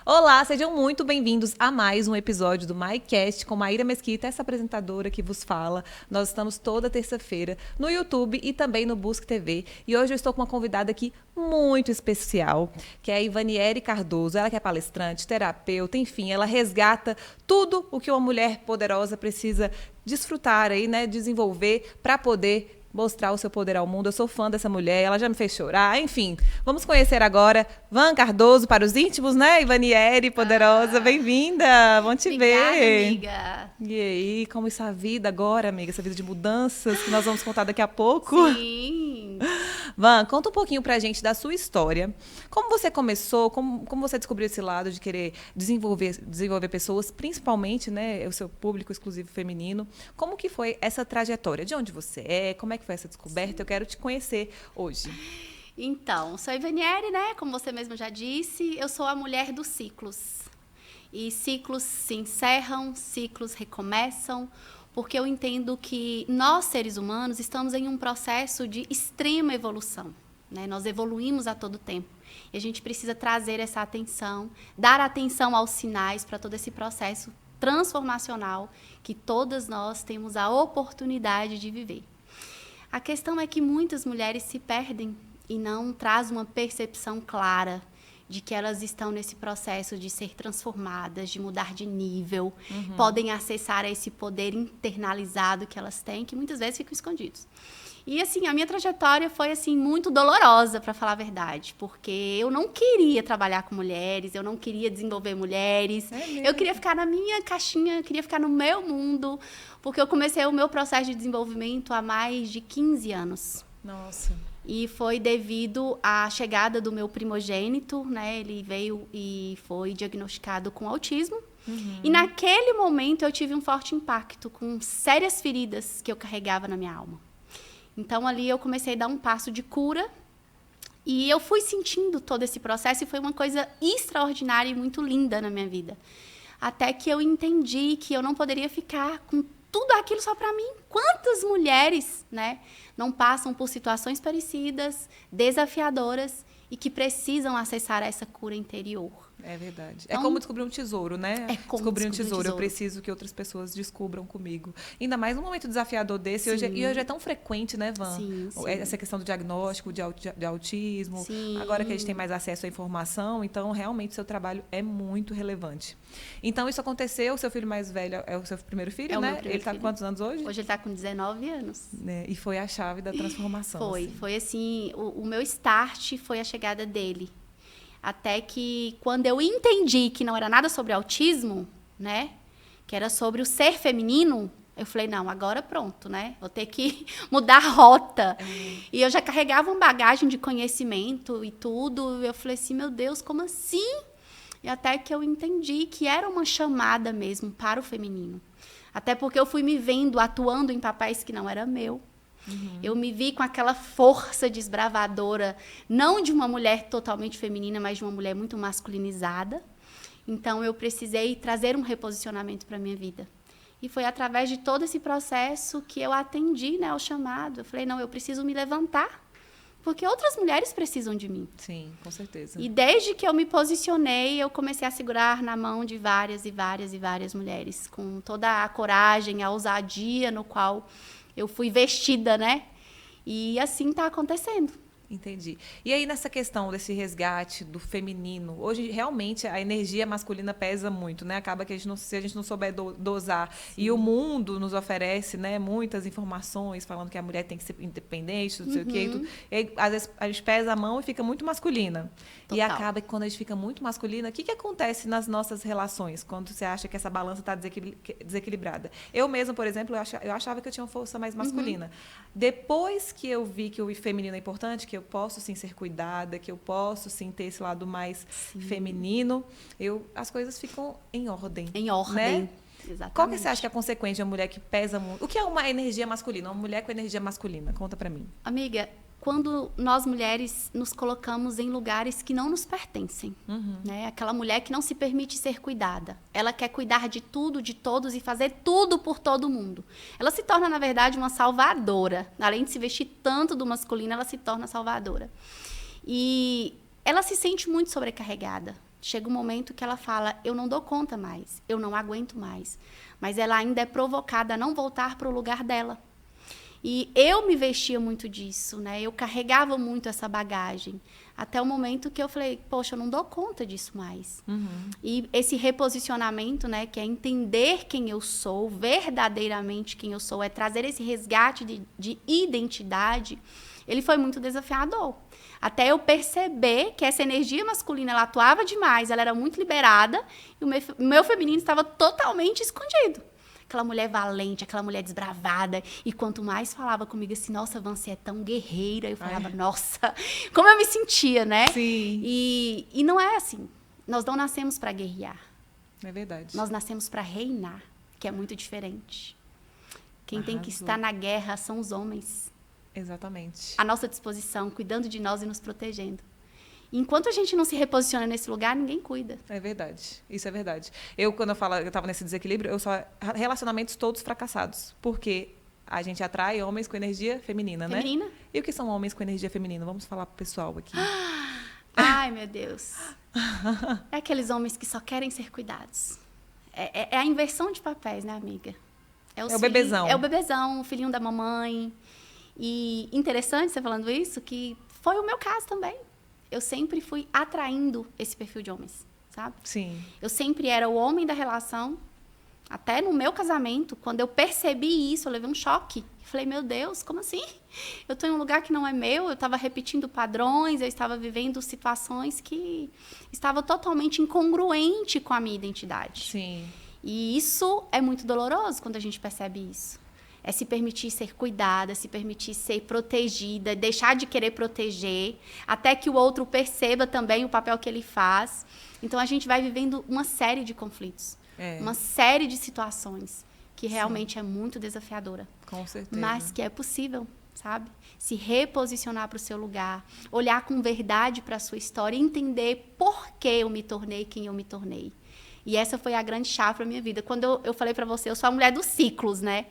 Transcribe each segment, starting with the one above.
Olá, sejam muito bem-vindos a mais um episódio do MyCast com Maíra Mesquita, essa apresentadora que vos fala. Nós estamos toda terça-feira no YouTube e também no Busque TV. E hoje eu estou com uma convidada aqui muito especial, que é a Ivaniele Cardoso. Ela que é palestrante, terapeuta, enfim, ela resgata tudo o que uma mulher poderosa precisa desfrutar aí, né, desenvolver para poder mostrar o seu poder ao mundo. Eu sou fã dessa mulher, ela já me fez chorar. Enfim, vamos conhecer agora Van Cardoso para os íntimos, né? Ivaniele, poderosa, bem-vinda. Bom te Obrigada, ver. amiga. E aí, como está a vida agora, amiga? Essa vida de mudanças que nós vamos contar daqui a pouco. Sim. Van, conta um pouquinho pra gente da sua história. Como você começou, como você descobriu esse lado de querer desenvolver pessoas, principalmente, né, o seu público exclusivo feminino. Como que foi essa trajetória? De onde você é? Como é que foi essa descoberta? Sim. Eu quero te conhecer hoje. Então, sou a Ivaniele, né? Como você mesmo já disse, eu sou a mulher dos ciclos. E ciclos se encerram, ciclos recomeçam, porque eu entendo que nós, seres humanos, estamos em um processo de extrema evolução, né? Nós evoluímos a todo tempo. E a gente precisa trazer essa atenção, dar atenção aos sinais para todo esse processo transformacional que todas nós temos a oportunidade de viver. A questão é que muitas mulheres se perdem e não traz uma percepção clara de que elas estão nesse processo de ser transformadas, de mudar de nível, podem acessar esse poder internalizado que elas têm, que muitas vezes ficam escondidos. E, assim, a minha trajetória foi, assim, muito dolorosa, para falar a verdade, porque eu não queria trabalhar com mulheres, eu não queria desenvolver mulheres, eu queria ficar na minha caixinha, eu queria ficar no meu mundo, porque eu comecei o meu processo de desenvolvimento há mais de 15 anos. Nossa. E foi devido à chegada do meu primogênito, né? Ele veio e foi diagnosticado com autismo. E naquele momento eu tive um forte impacto com sérias feridas que eu carregava na minha alma. Então ali eu comecei a dar um passo de cura e eu fui sentindo todo esse processo e foi uma coisa extraordinária e muito linda na minha vida. Até que eu entendi que eu não poderia ficar com tudo aquilo só para mim. Quantas mulheres, né, não passam por situações parecidas, desafiadoras e que precisam acessar essa cura interior? É verdade. Então, é como descobrir um tesouro, né? É como descobrir um descobrir um tesouro. Eu tesouro. preciso que outras pessoas descubram comigo. Ainda mais num momento desafiador desse. Sim. E hoje é tão frequente, né, Van? Sim, sim. Essa questão do diagnóstico de autismo. Sim. Agora que a gente tem mais acesso à informação, então realmente o seu trabalho é muito relevante. Então isso aconteceu, o seu filho mais velho é o seu primeiro filho, É o né? meu primeiro Ele está com filho. quantos anos hoje? Hoje ele está com 19 anos. Né? E foi a chave da transformação. Foi, assim. foi assim, o meu start foi a chegada dele. Até que quando eu entendi que não era nada sobre autismo, né, que era sobre o ser feminino, eu falei, não, agora pronto, né, vou ter que mudar a rota. E eu já carregava uma bagagem de conhecimento e tudo, eu falei assim, meu Deus, como assim? E até que eu entendi que era uma chamada mesmo para o feminino. Até porque eu fui me vendo atuando em papéis que não era meu. Eu me vi com aquela força desbravadora, não de uma mulher totalmente feminina, mas de uma mulher muito masculinizada. Então, eu precisei trazer um reposicionamento para a minha vida. E foi através de todo esse processo que eu atendi, né, ao chamado. Eu falei, não, eu preciso me levantar, porque outras mulheres precisam de mim. Sim, com certeza. E desde que eu me posicionei, eu comecei a segurar na mão de várias e várias e várias mulheres, com toda a coragem, a ousadia no qual eu fui vestida, né? E assim está acontecendo. Entendi. E aí, nessa questão desse resgate do feminino, hoje realmente a energia masculina pesa muito, né? Acaba que se a gente não souber dosar. Sim. E o mundo nos oferece, né, muitas informações falando que a mulher tem que ser independente, não sei o quê. E aí, às vezes a gente pesa a mão e fica muito masculina. Total. E acaba que quando a gente fica muito masculina, o que acontece nas nossas relações quando você acha que essa balança está desequilibrada? Eu mesma, por exemplo, eu achava que eu tinha uma força mais masculina. Depois que eu vi que o feminino é importante, que eu posso sim ser cuidada, que eu posso sim ter esse lado mais feminino, as coisas ficam em ordem. Em ordem. Né? Exatamente. Qual que você acha que é a consequência de uma mulher que pesa muito? O que é uma energia masculina? Uma mulher com energia masculina? Conta pra mim. Amiga, quando nós mulheres nos colocamos em lugares que não nos pertencem, né? Aquela mulher que não se permite ser cuidada. Ela quer cuidar de tudo, de todos e fazer tudo por todo mundo. Ela se torna, na verdade, uma salvadora. Além de se vestir tanto do masculino, ela se torna salvadora. E ela se sente muito sobrecarregada. Chega um momento que ela fala, eu não dou conta mais, eu não aguento mais. Mas ela ainda é provocada a não voltar para o lugar dela. E eu me vestia muito disso, né? Eu carregava muito essa bagagem. Até o momento que eu falei, poxa, eu não dou conta disso mais. E esse reposicionamento, né? Que é entender quem eu sou, verdadeiramente quem eu sou, é trazer esse resgate de identidade, ele foi muito desafiador. Até eu perceber que essa energia masculina, ela atuava demais, ela era muito liberada, e o meu feminino estava totalmente escondido. Aquela mulher valente, aquela mulher desbravada. E quanto mais falava comigo assim, nossa, Van, você é tão guerreira. Eu falava, nossa, como eu me sentia, né? Sim. E não é assim. Nós não nascemos para guerrear. É verdade. Nós nascemos para reinar, que é muito diferente. Quem tem que Arrasou. estar na guerra são os homens. Exatamente. À nossa disposição, cuidando de nós e nos protegendo. Enquanto a gente não se reposiciona nesse lugar, ninguém cuida. É verdade. Isso é verdade. Quando eu estava nesse desequilíbrio, eu só relacionamentos todos fracassados. Porque a gente atrai homens com energia feminina, né? Feminina? E o que são homens com energia feminina? Vamos falar pro pessoal aqui. Ai, meu Deus. É aqueles homens que só querem ser cuidados. É a inversão de papéis, né, amiga? o bebezão. É o bebezão, o filhinho da mamãe. E interessante você falando isso, que foi o meu caso também. Eu sempre fui atraindo esse perfil de homens, sabe? Sim. Eu sempre era o homem da relação. Até no meu casamento, quando eu percebi isso, eu levei um choque. Falei, meu Deus, como assim? Eu estou em um lugar que não é meu, eu estava repetindo padrões, eu estava vivendo situações que estavam totalmente incongruentes com a minha identidade. Sim. E isso é muito doloroso quando a gente percebe isso. É se permitir ser cuidada, se permitir ser protegida, deixar de querer proteger, até que o outro perceba também o papel que ele faz. Então, a gente vai vivendo uma série de conflitos, uma série de situações que realmente é muito desafiadora. Com certeza. Mas que é possível, sabe? Se reposicionar para o seu lugar, olhar com verdade para a sua história e entender por que eu me tornei quem eu me tornei. E essa foi a grande chave para a minha vida. Quando eu falei para você, eu sou a mulher dos ciclos, né?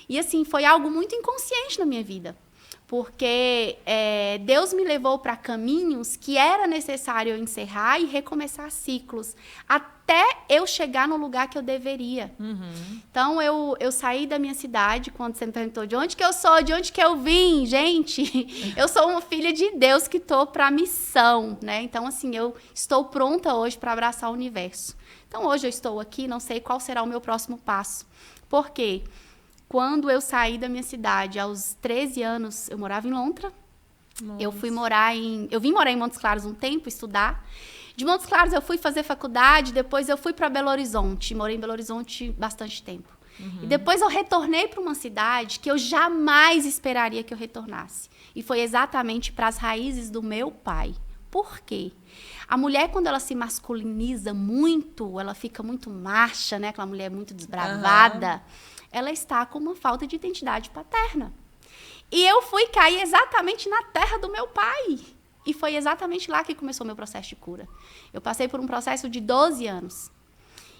E, assim, foi algo muito inconsciente na minha vida. Porque Deus me levou para caminhos que era necessário eu encerrar e recomeçar ciclos. Até eu chegar no lugar que eu deveria. Então, eu saí da minha cidade, quando você me perguntou de onde que eu sou, de onde que eu vim. Gente, eu sou uma filha de Deus que estou para a missão, né? Então, assim, eu estou pronta hoje para abraçar o universo. Então, hoje eu estou aqui, não sei qual será o meu próximo passo. Por quê? Quando eu saí da minha cidade, aos 13 anos, eu morava em Lontra. Nossa. Eu vim morar em Montes Claros um tempo, estudar. De Montes Claros eu fui fazer faculdade, depois eu fui para Belo Horizonte. Morei em Belo Horizonte bastante tempo. E depois eu retornei para uma cidade que eu jamais esperaria que eu retornasse. E foi exatamente para as raízes do meu pai. Por quê? A mulher, quando ela se masculiniza muito, ela fica muito macha, né? Aquela mulher muito desbravada. Ela está com uma falta de identidade paterna. E eu fui cair exatamente na terra do meu pai. E foi exatamente lá que começou o meu processo de cura. Eu passei por um processo de 12 anos.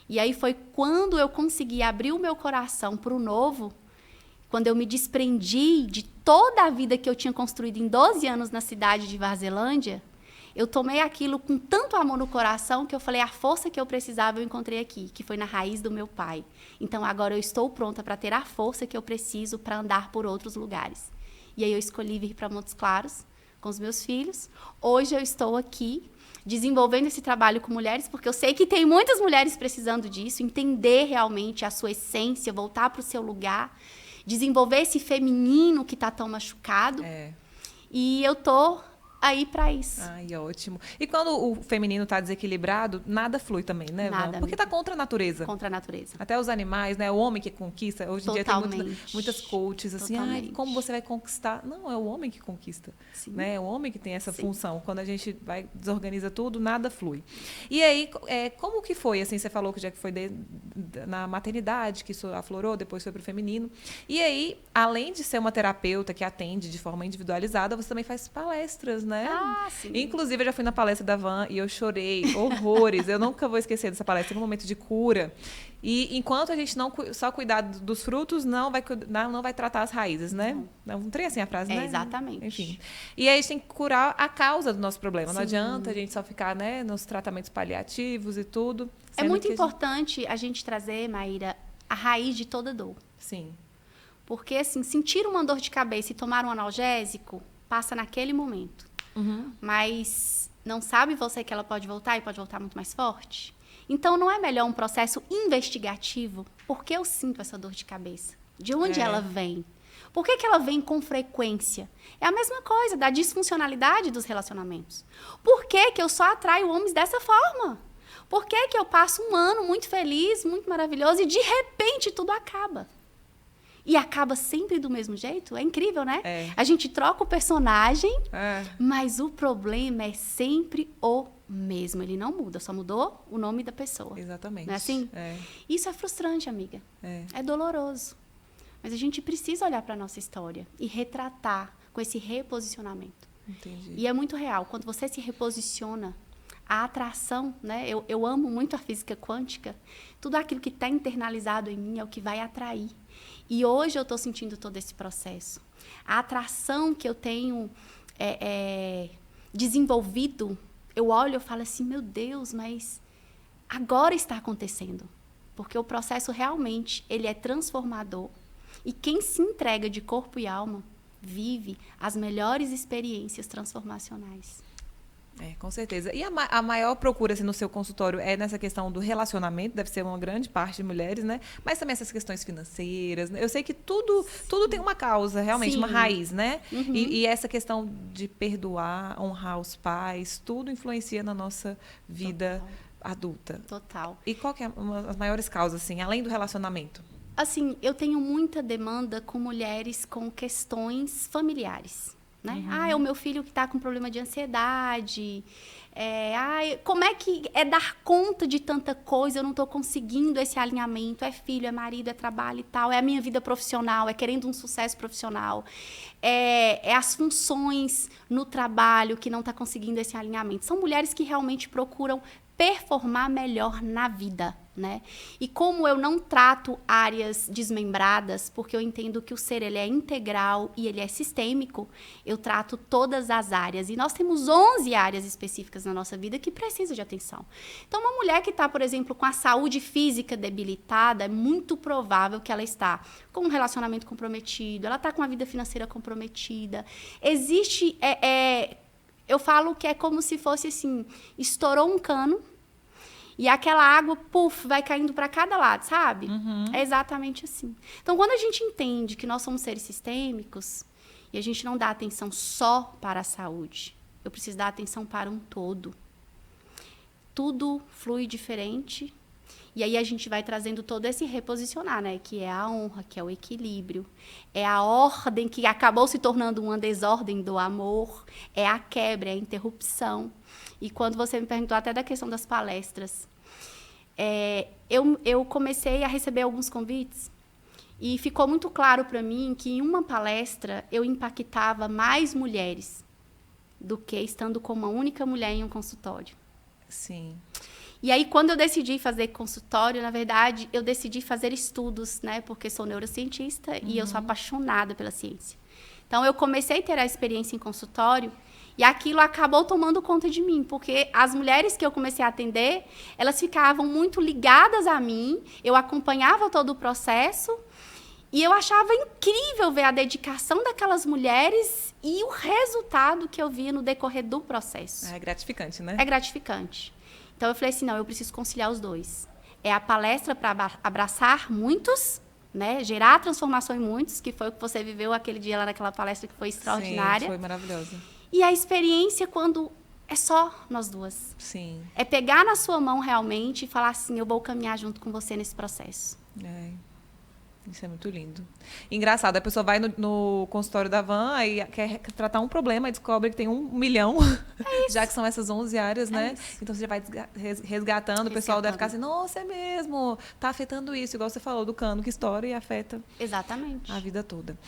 E aí foi quando eu consegui abrir o meu coração para o novo, quando eu me desprendi de toda a vida que eu tinha construído em 12 anos na cidade de Varzelândia. Eu tomei aquilo com tanto amor no coração que eu falei, a força que eu precisava eu encontrei aqui, que foi na raiz do meu pai. Então, agora eu estou pronta para ter a força que eu preciso para andar por outros lugares. E aí eu escolhi vir para Montes Claros com os meus filhos. Hoje eu estou aqui desenvolvendo esse trabalho com mulheres, porque eu sei que tem muitas mulheres precisando disso, entender realmente a sua essência, voltar para o seu lugar, desenvolver esse feminino que está tão machucado. E eu estou aí para isso. Ai, ótimo. E quando o feminino está desequilibrado, nada flui também, né, Van? Nada, Porque está contra a natureza. Contra a natureza. Até os animais, né? O homem que conquista. Hoje em dia tem muitas coaches assim, como você vai conquistar? Não, é o homem que conquista. Sim. Né? É o homem que tem essa função. Quando a gente desorganiza tudo, nada flui. E aí, como que foi? Assim, você falou que já que foi na maternidade, que isso aflorou, depois foi para o feminino. E aí, além de ser uma terapeuta que atende de forma individualizada, você também faz palestras, né? né? Ah, sim. Inclusive, eu já fui na palestra da Van e eu chorei horrores. Eu nunca vou esquecer dessa palestra. Teve um momento de cura. E enquanto a gente não só cuidar dos frutos, não vai tratar as raízes, né? Não tem assim a frase, né? Exatamente. Enfim. E aí a gente tem que curar a causa do nosso problema. Sim. Não adianta a gente só ficar, né, nos tratamentos paliativos e tudo. É muito importante a gente trazer, Maíra, a raiz de toda dor. Sim. Porque, assim, sentir uma dor de cabeça e tomar um analgésico, passa naquele momento. Mas não sabe você que ela pode voltar e pode voltar muito mais forte? Então, não é melhor um processo investigativo? Por que eu sinto essa dor de cabeça? De onde ela vem? Por que ela vem com frequência? É a mesma coisa da disfuncionalidade dos relacionamentos. Por que eu só atraio homens dessa forma? Por que eu passo um ano muito feliz, muito maravilhoso e de repente tudo acaba? E acaba sempre do mesmo jeito? É incrível, né? A gente troca o personagem, mas o problema é sempre o mesmo. Ele não muda, só mudou o nome da pessoa. Exatamente. Não é assim? Isso é frustrante, amiga. É doloroso. Mas a gente precisa olhar para a nossa história e retratar com esse reposicionamento. Entendi. E é muito real. Quando você se reposiciona, a atração, né? Eu amo muito a física quântica. Tudo aquilo que está internalizado em mim é o que vai atrair. E hoje eu estou sentindo todo esse processo. A atração que eu tenho desenvolvido, eu olho e falo assim, meu Deus, mas agora está acontecendo. Porque o processo realmente, ele é transformador. E quem se entrega de corpo e alma, vive as melhores experiências transformacionais. Com certeza. E a maior procura assim, no seu consultório é nessa questão do relacionamento, deve ser uma grande parte de mulheres, né? Mas também essas questões financeiras, né? Eu sei que tudo tem uma causa, realmente, Sim. uma raiz, né? E essa questão de perdoar, honrar os pais, tudo influencia na nossa vida adulta. Total. E qual que é uma das maiores causas, assim, além do relacionamento? Assim, eu tenho muita demanda com mulheres com questões familiares. Né? É o meu filho que está com problema de ansiedade. Como é que é dar conta de tanta coisa? Eu não estou conseguindo esse alinhamento. É filho, é marido, é trabalho e tal. É a minha vida profissional, é querendo um sucesso profissional. É as funções no trabalho que não está conseguindo esse alinhamento. São mulheres que realmente procuram performar melhor na vida, né? E como eu não trato áreas desmembradas, porque eu entendo que o ser ele é integral e ele é sistêmico, eu trato todas as áreas. E nós temos 11 áreas específicas na nossa vida que precisam de atenção. Então, uma mulher que está, por exemplo, com a saúde física debilitada, é muito provável que ela está com um relacionamento comprometido, ela está com a vida financeira comprometida. Existe... eu falo que é como se fosse assim, estourou um cano e aquela água, vai caindo para cada lado, sabe? É exatamente assim. Então, quando a gente entende que nós somos seres sistêmicos e a gente não dá atenção só para a saúde, eu preciso dar atenção para um todo. Tudo flui diferente e aí a gente vai trazendo todo esse reposicionar, né? Que é a honra, que é o equilíbrio. É a ordem que acabou se tornando uma desordem do amor. É a quebra, é a interrupção. E quando você me perguntou até da questão das palestras, eu comecei a receber alguns convites e ficou muito claro para mim que em uma palestra eu impactava mais mulheres do que estando com uma única mulher em um consultório. Sim. E aí, quando eu decidi fazer consultório, na verdade, eu decidi fazer estudos, né? Porque sou neurocientista e eu sou apaixonada pela ciência. Então, eu comecei a ter a experiência em consultório e aquilo acabou tomando conta de mim, porque as mulheres que eu comecei a atender, elas ficavam muito ligadas a mim, eu acompanhava todo o processo e eu achava incrível ver a dedicação daquelas mulheres e o resultado que eu via no decorrer do processo. É gratificante, né? É gratificante. Então, eu falei assim, não, eu preciso conciliar os dois. É a palestra para abraçar muitos, né? Gerar transformação em muitos, que foi o que você viveu aquele dia lá naquela palestra que foi extraordinária. Sim, foi maravilhosa. E a experiência quando é só nós duas. Sim. É pegar na sua mão realmente e falar assim, eu vou caminhar junto com você nesse processo. Isso é muito lindo. Engraçado, a pessoa vai no consultório da Van e quer tratar um problema e descobre que tem 1 milhão, já que são essas 11 áreas, né? Então você já vai resgatando, o pessoal deve ficar assim, nossa, é mesmo, tá afetando isso, igual você falou do cano que estoura e afeta Exatamente. a vida toda.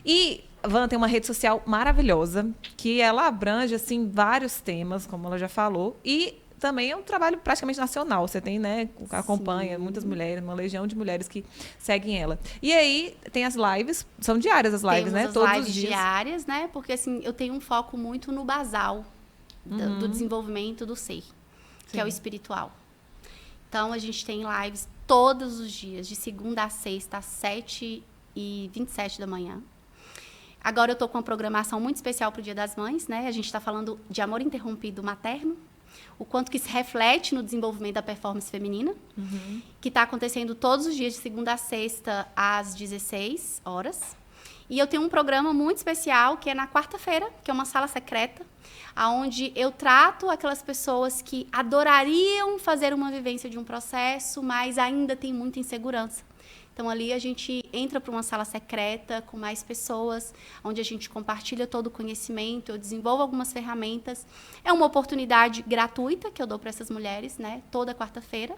E Van tem uma rede social maravilhosa, que ela abrange, assim, vários temas, como ela já falou, e também é um trabalho praticamente nacional. Você tem, né, acompanha muitas mulheres, uma legião de mulheres que seguem ela. E aí tem as lives, são diárias as lives, Temos né? as Todos lives os dias. diárias, né? Porque assim, eu tenho um foco muito no basal do desenvolvimento do ser, que é o espiritual. Então a gente tem lives todos os dias, de segunda a sexta, às 7h27 da manhã. Agora eu tô com uma programação muito especial para o Dia das Mães, né? A gente está falando de amor interrompido materno, o quanto que se reflete no desenvolvimento da performance feminina, que está acontecendo todos os dias, de segunda a sexta, às 16 horas. E eu tenho um programa muito especial, que é na quarta-feira, que é uma sala secreta, onde eu trato aquelas pessoas que adorariam fazer uma vivência de um processo, mas ainda tem muita insegurança. Então, ali a gente entra para uma sala secreta com mais pessoas, onde a gente compartilha todo o conhecimento, eu desenvolvo algumas ferramentas. É uma oportunidade gratuita que eu dou para essas mulheres, né? Toda quarta-feira.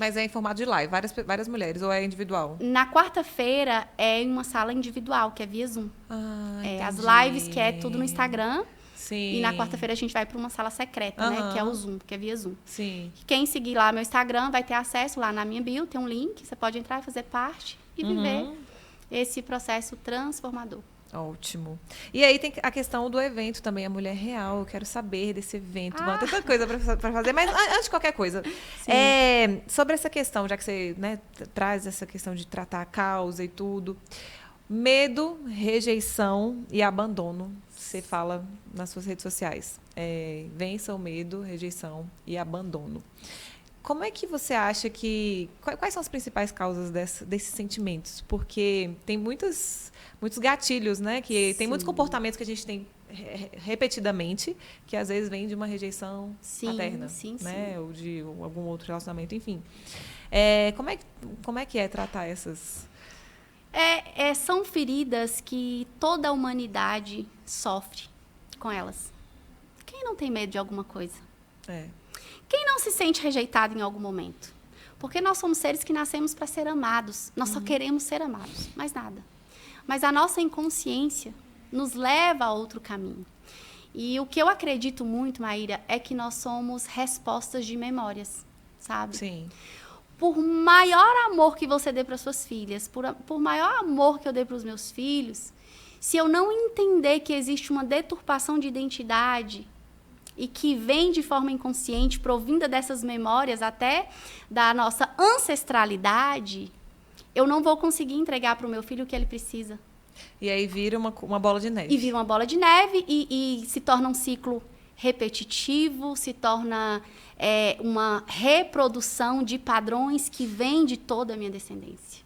Mas é em formato de live, várias mulheres, ou é individual? Na quarta-feira é em uma sala individual, que é via Zoom. As lives, que é tudo no Instagram. Sim. E na quarta-feira a gente vai para uma sala secreta, né? Que é o Zoom, que é via Zoom. Sim. Quem seguir lá meu Instagram vai ter acesso lá na minha bio, tem um link, você pode entrar e fazer parte e viver esse processo transformador. Ótimo. E aí tem a questão do evento também, a Mulher Real. Eu quero saber desse evento. Tem tanta coisa para fazer, mas antes de qualquer coisa, sobre essa questão, já que você, né, traz essa questão de tratar a causa e tudo, medo, rejeição e abandono, você fala nas suas redes sociais. Vença o medo, rejeição e abandono. Como é que você acha que... Quais são as principais causas desses sentimentos? Porque tem muitos gatilhos, né? Que tem muitos comportamentos que a gente tem repetidamente, que às vezes vem de uma rejeição materna, né? Ou de algum outro relacionamento, enfim. Como é que é tratar essas... São feridas que toda a humanidade sofre com elas. Quem não tem medo de alguma coisa? Quem não se sente rejeitado em algum momento? Porque nós somos seres que nascemos para ser amados. Nós só queremos ser amados, mais nada. Mas a nossa inconsciência nos leva a outro caminho. E o que eu acredito muito, Maíra, é que nós somos respostas de memórias, sabe? Sim. Por maior amor que você dê para suas filhas, por maior amor que eu dê para os meus filhos, se eu não entender que existe uma deturpação de identidade e que vem de forma inconsciente, provinda dessas memórias até da nossa ancestralidade, eu não vou conseguir entregar para o meu filho o que ele precisa. E aí vira uma bola de neve. E vira uma bola de neve e se torna um ciclo repetitivo, se torna uma reprodução de padrões que vem de toda a minha descendência.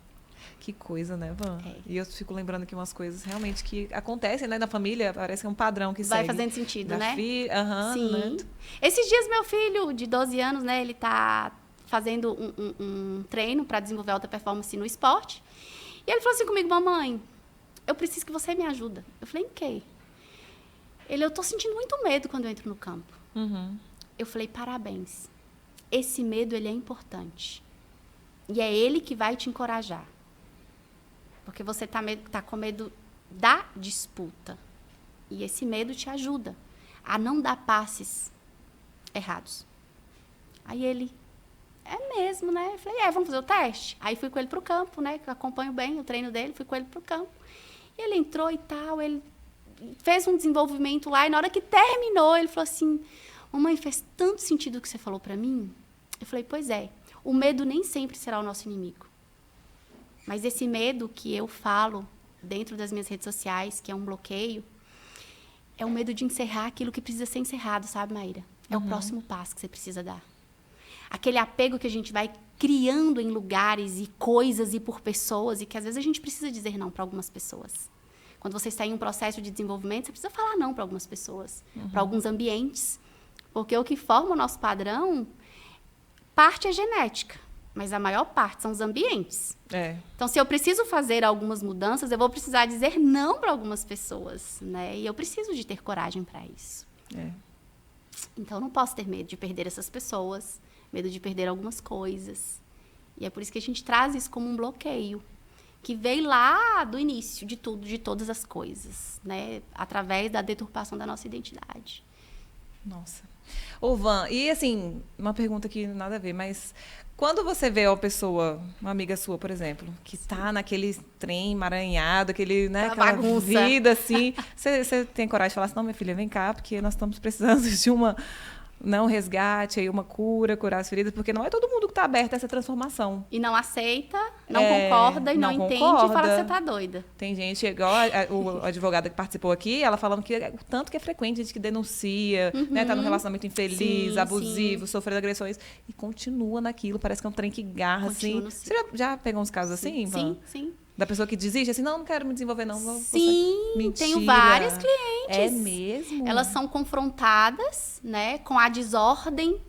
Que coisa, né, Van? E eu fico lembrando aqui umas coisas realmente que acontecem, né, na família, parece que é um padrão que vai segue. Vai fazendo sentido, né? Sim. Né? Esses dias, meu filho, de 12 anos, né, ele tá fazendo um treino para desenvolver alta performance no esporte. E ele falou assim comigo, mamãe, eu preciso que você me ajude. Eu falei, em quê? Eu tô sentindo muito medo quando eu entro no campo. Eu falei, parabéns. Esse medo, ele é importante. E é ele que vai te encorajar. Porque você tá com medo da disputa. E esse medo te ajuda a não dar passes errados. Aí ele, é mesmo, né? Eu falei, vamos fazer o teste? Aí fui com ele pro campo, né? Que eu acompanho bem o treino dele, fui com ele pro campo. E ele entrou e tal, ele fez um desenvolvimento lá, e na hora que terminou, ele falou assim, mamãe, fez tanto sentido o que você falou para mim. Eu falei, pois é, o medo nem sempre será o nosso inimigo. Mas esse medo que eu falo dentro das minhas redes sociais, que é um bloqueio, é o medo de encerrar aquilo que precisa ser encerrado, sabe, Maíra? É o próximo passo que você precisa dar. Aquele apego que a gente vai criando em lugares e coisas e por pessoas, e que às vezes a gente precisa dizer não para algumas pessoas. Quando você está em um processo de desenvolvimento, você precisa falar não para algumas pessoas, para alguns ambientes. Porque o que forma o nosso padrão, parte é genética, mas a maior parte são os ambientes. É. Então, se eu preciso fazer algumas mudanças, eu vou precisar dizer não para algumas pessoas, né? E eu preciso de ter coragem para isso. É. Então, eu não posso ter medo de perder essas pessoas, medo de perder algumas coisas. E é por isso que a gente traz isso como um bloqueio, que veio lá do início de tudo, de todas as coisas, né? Através da deturpação da nossa identidade. Nossa. Ô, Van, e assim, uma pergunta que nada a ver, mas quando você vê uma pessoa, uma amiga sua, por exemplo, que tá naquele trem emaranhado, aquele, né, aquela bagunça. vida assim, você tem coragem de falar assim, não, minha filha, vem cá, porque nós estamos precisando de um resgate, aí uma cura, curar as feridas, porque não é todo mundo que está aberto a essa transformação. E não aceita, não concorda e não entende e fala que você tá doida. Tem gente, igual o advogada que participou aqui, ela falando que o tanto que é frequente gente que denuncia, né, tá num relacionamento infeliz, Sim, abusivo, sofrendo agressões, e continua naquilo, parece que é um trem que garra, Continua, assim. sim. Você já pegou uns casos assim, Van? Sim. Da pessoa que desiste, assim, não quero me desenvolver, não. Sim, Mentira. tenho várias clientes. É mesmo? Elas são confrontadas, né, com a desordem,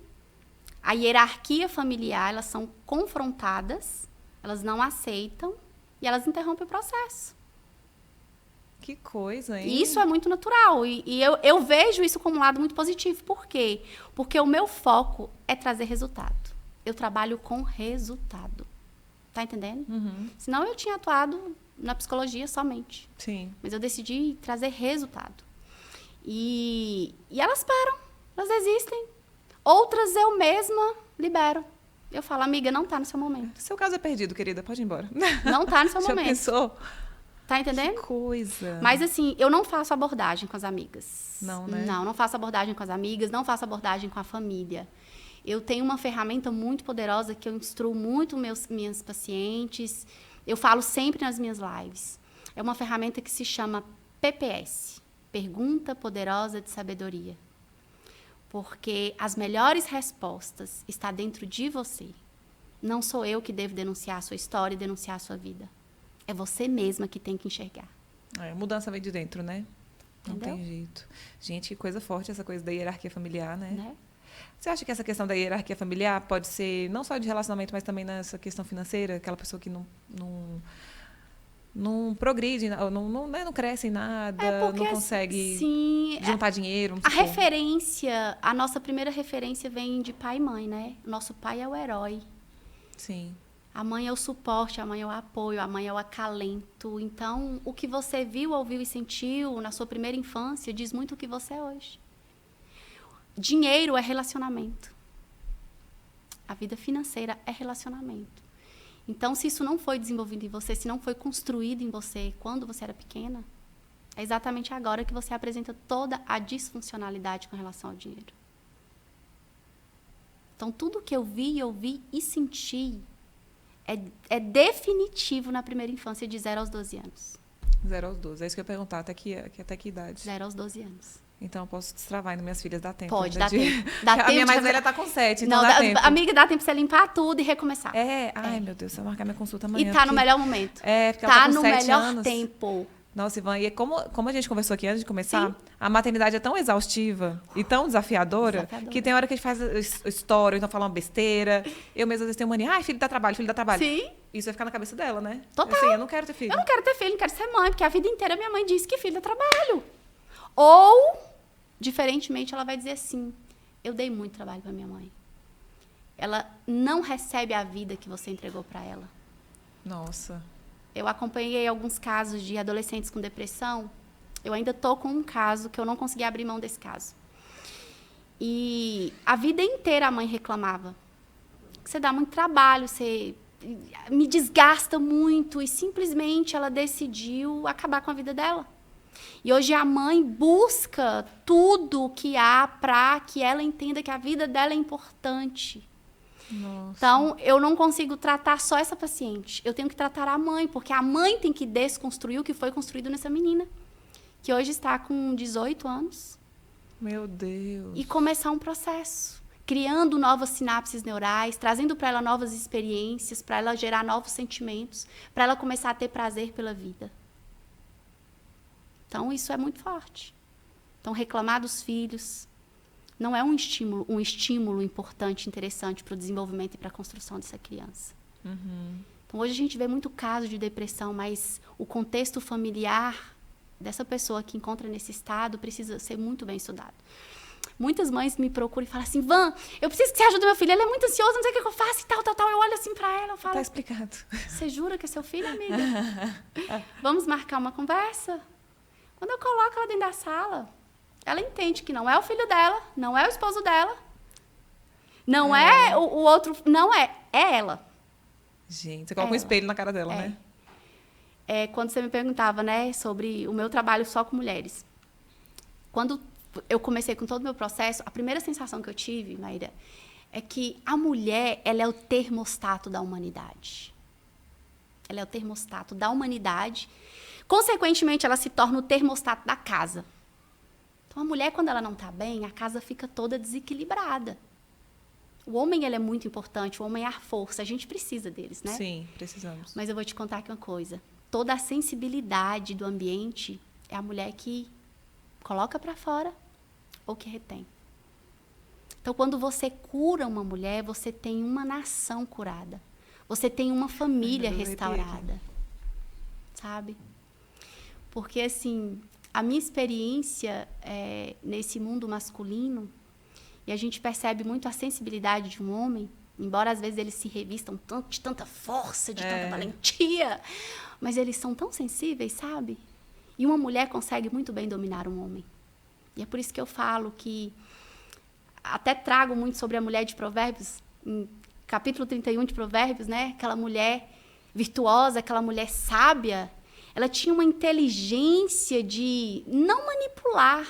a hierarquia familiar, elas são confrontadas, elas não aceitam e elas interrompem o processo. Que coisa, hein? E isso é muito natural. E eu vejo isso como um lado muito positivo. Por quê? Porque o meu foco é trazer resultado. Eu trabalho com resultado. Tá entendendo? Uhum. Senão eu tinha atuado na psicologia somente. Sim. Mas eu decidi trazer resultado. E elas param, elas desistem. Outras eu mesma libero. Eu falo, amiga, não tá no seu momento. Seu caso é perdido, querida, pode ir embora. Não tá no seu Já momento. pensou? Tá entendendo? Que coisa. Mas assim, eu não faço abordagem com as amigas. Não, né? Não faço abordagem com as amigas, não faço abordagem com a família. Eu tenho uma ferramenta muito poderosa que eu instruo muito minhas pacientes. Eu falo sempre nas minhas lives. É uma ferramenta que se chama PPS, Pergunta Poderosa de Sabedoria. Porque as melhores respostas estão dentro de você. Não sou eu que devo denunciar a sua história e denunciar a sua vida. É você mesma que tem que enxergar. Mudança vem de dentro, né? Entendeu? Não tem jeito. Gente, que coisa forte essa coisa da hierarquia familiar, né? Né? Você acha que essa questão da hierarquia familiar pode ser não só de relacionamento, mas também nessa questão financeira? Aquela pessoa que não progride, não cresce em nada, não consegue sim, juntar dinheiro. A referência, a nossa primeira referência vem de pai e mãe, né? Nosso pai é o herói. Sim. A mãe é o suporte, a mãe é o apoio, a mãe é o acalento. Então, o que você viu, ouviu e sentiu na sua primeira infância diz muito o que você é hoje. Dinheiro é relacionamento. A vida financeira é relacionamento. Então, se isso não foi desenvolvido em você, se não foi construído em você quando você era pequena, é exatamente agora que você apresenta toda a disfuncionalidade com relação ao dinheiro. Então, tudo que eu vi, ouvi e senti é definitivo na primeira infância, de 0 aos 12 anos. 0 aos 12. É isso que eu ia perguntar. Até que idade? 0 aos 12 anos. Então, eu posso destravar ainda minhas filhas, dá tempo. Pode, dá tempo. Dá a tempo minha mais de... velha tá com 7, então Não, dá tempo. Amiga, dá tempo pra você limpar tudo e recomeçar. Ai, meu Deus, se eu marcar minha consulta amanhã. E tá no melhor momento. Porque ela Tá tá com no 7 melhor anos. tempo. Nossa, Ivan, e como a gente conversou aqui antes de começar, Sim. a maternidade é tão exaustiva e tão desafiadora, que tem hora que a gente faz história, então fala uma besteira. Eu mesma às vezes tenho mania, filho dá trabalho. Sim. Isso vai ficar na cabeça dela, né? Total. Assim, eu não quero ter filho. Eu não quero ter filho, não quero ser mãe, porque a vida inteira minha mãe disse que filho é trabalho. Ou, diferentemente, ela vai dizer assim, eu dei muito trabalho pra minha mãe. Ela não recebe a vida que você entregou pra ela. Nossa. Eu acompanhei alguns casos de adolescentes com depressão. Eu ainda tô com um caso que eu não consegui abrir mão desse caso. E a vida inteira a mãe reclamava. Você dá muito trabalho, você me desgasta muito. E simplesmente ela decidiu acabar com a vida dela. E hoje a mãe busca tudo que há para que ela entenda que a vida dela é importante. Nossa. Então, eu não consigo tratar só essa paciente. Eu tenho que tratar a mãe, porque a mãe tem que desconstruir o que foi construído nessa menina, que hoje está com 18 anos. Meu Deus. E começar um processo, criando novas sinapses neurais, trazendo para ela novas experiências, para ela gerar novos sentimentos, para ela começar a ter prazer pela vida. Então, isso é muito forte. Então, reclamar dos filhos, não é um estímulo importante, interessante para o desenvolvimento e para a construção dessa criança. Então, hoje a gente vê muito caso de depressão, mas o contexto familiar dessa pessoa que encontra nesse estado precisa ser muito bem estudado. Muitas mães me procuram e falam assim, Van, eu preciso que você ajude meu filho, ele é muito ansioso, não sei o que eu faço e tal. Eu olho assim pra ela, eu falo... Tá explicado. Você jura que é seu filho, amiga? Vamos marcar uma conversa? Quando eu coloco ela dentro da sala, ela entende que não é o filho dela, não é o esposo dela, não é o outro, não é ela. Gente, você coloca um espelho na cara dela, né? Quando você me perguntava, né, sobre o meu trabalho só com mulheres. Quando eu comecei com todo o meu processo, a primeira sensação que eu tive, Maíra, é que a mulher, ela é o termostato da humanidade. Ela é o termostato da humanidade. Consequentemente, ela se torna o termostato da casa. Então, a mulher, quando ela não está bem, a casa fica toda desequilibrada. O homem, ele é muito importante, o homem é a força, a gente precisa deles, né? Sim, precisamos. Mas eu vou te contar aqui uma coisa. Toda a sensibilidade do ambiente é a mulher que coloca para fora ou que retém. Então, quando você cura uma mulher, você tem uma nação curada. Você tem uma família restaurada. Sabe? Porque, assim, a minha experiência nesse mundo masculino, e a gente percebe muito a sensibilidade de um homem, embora às vezes eles se revistam de tanta força, de tanta valentia, mas eles são tão sensíveis, sabe? E uma mulher consegue muito bem dominar um homem. E é por isso que eu falo que até trago muito sobre a mulher de Provérbios, em capítulo 31 de Provérbios, né? Aquela mulher virtuosa, aquela mulher sábia, ela tinha uma inteligência de não manipular,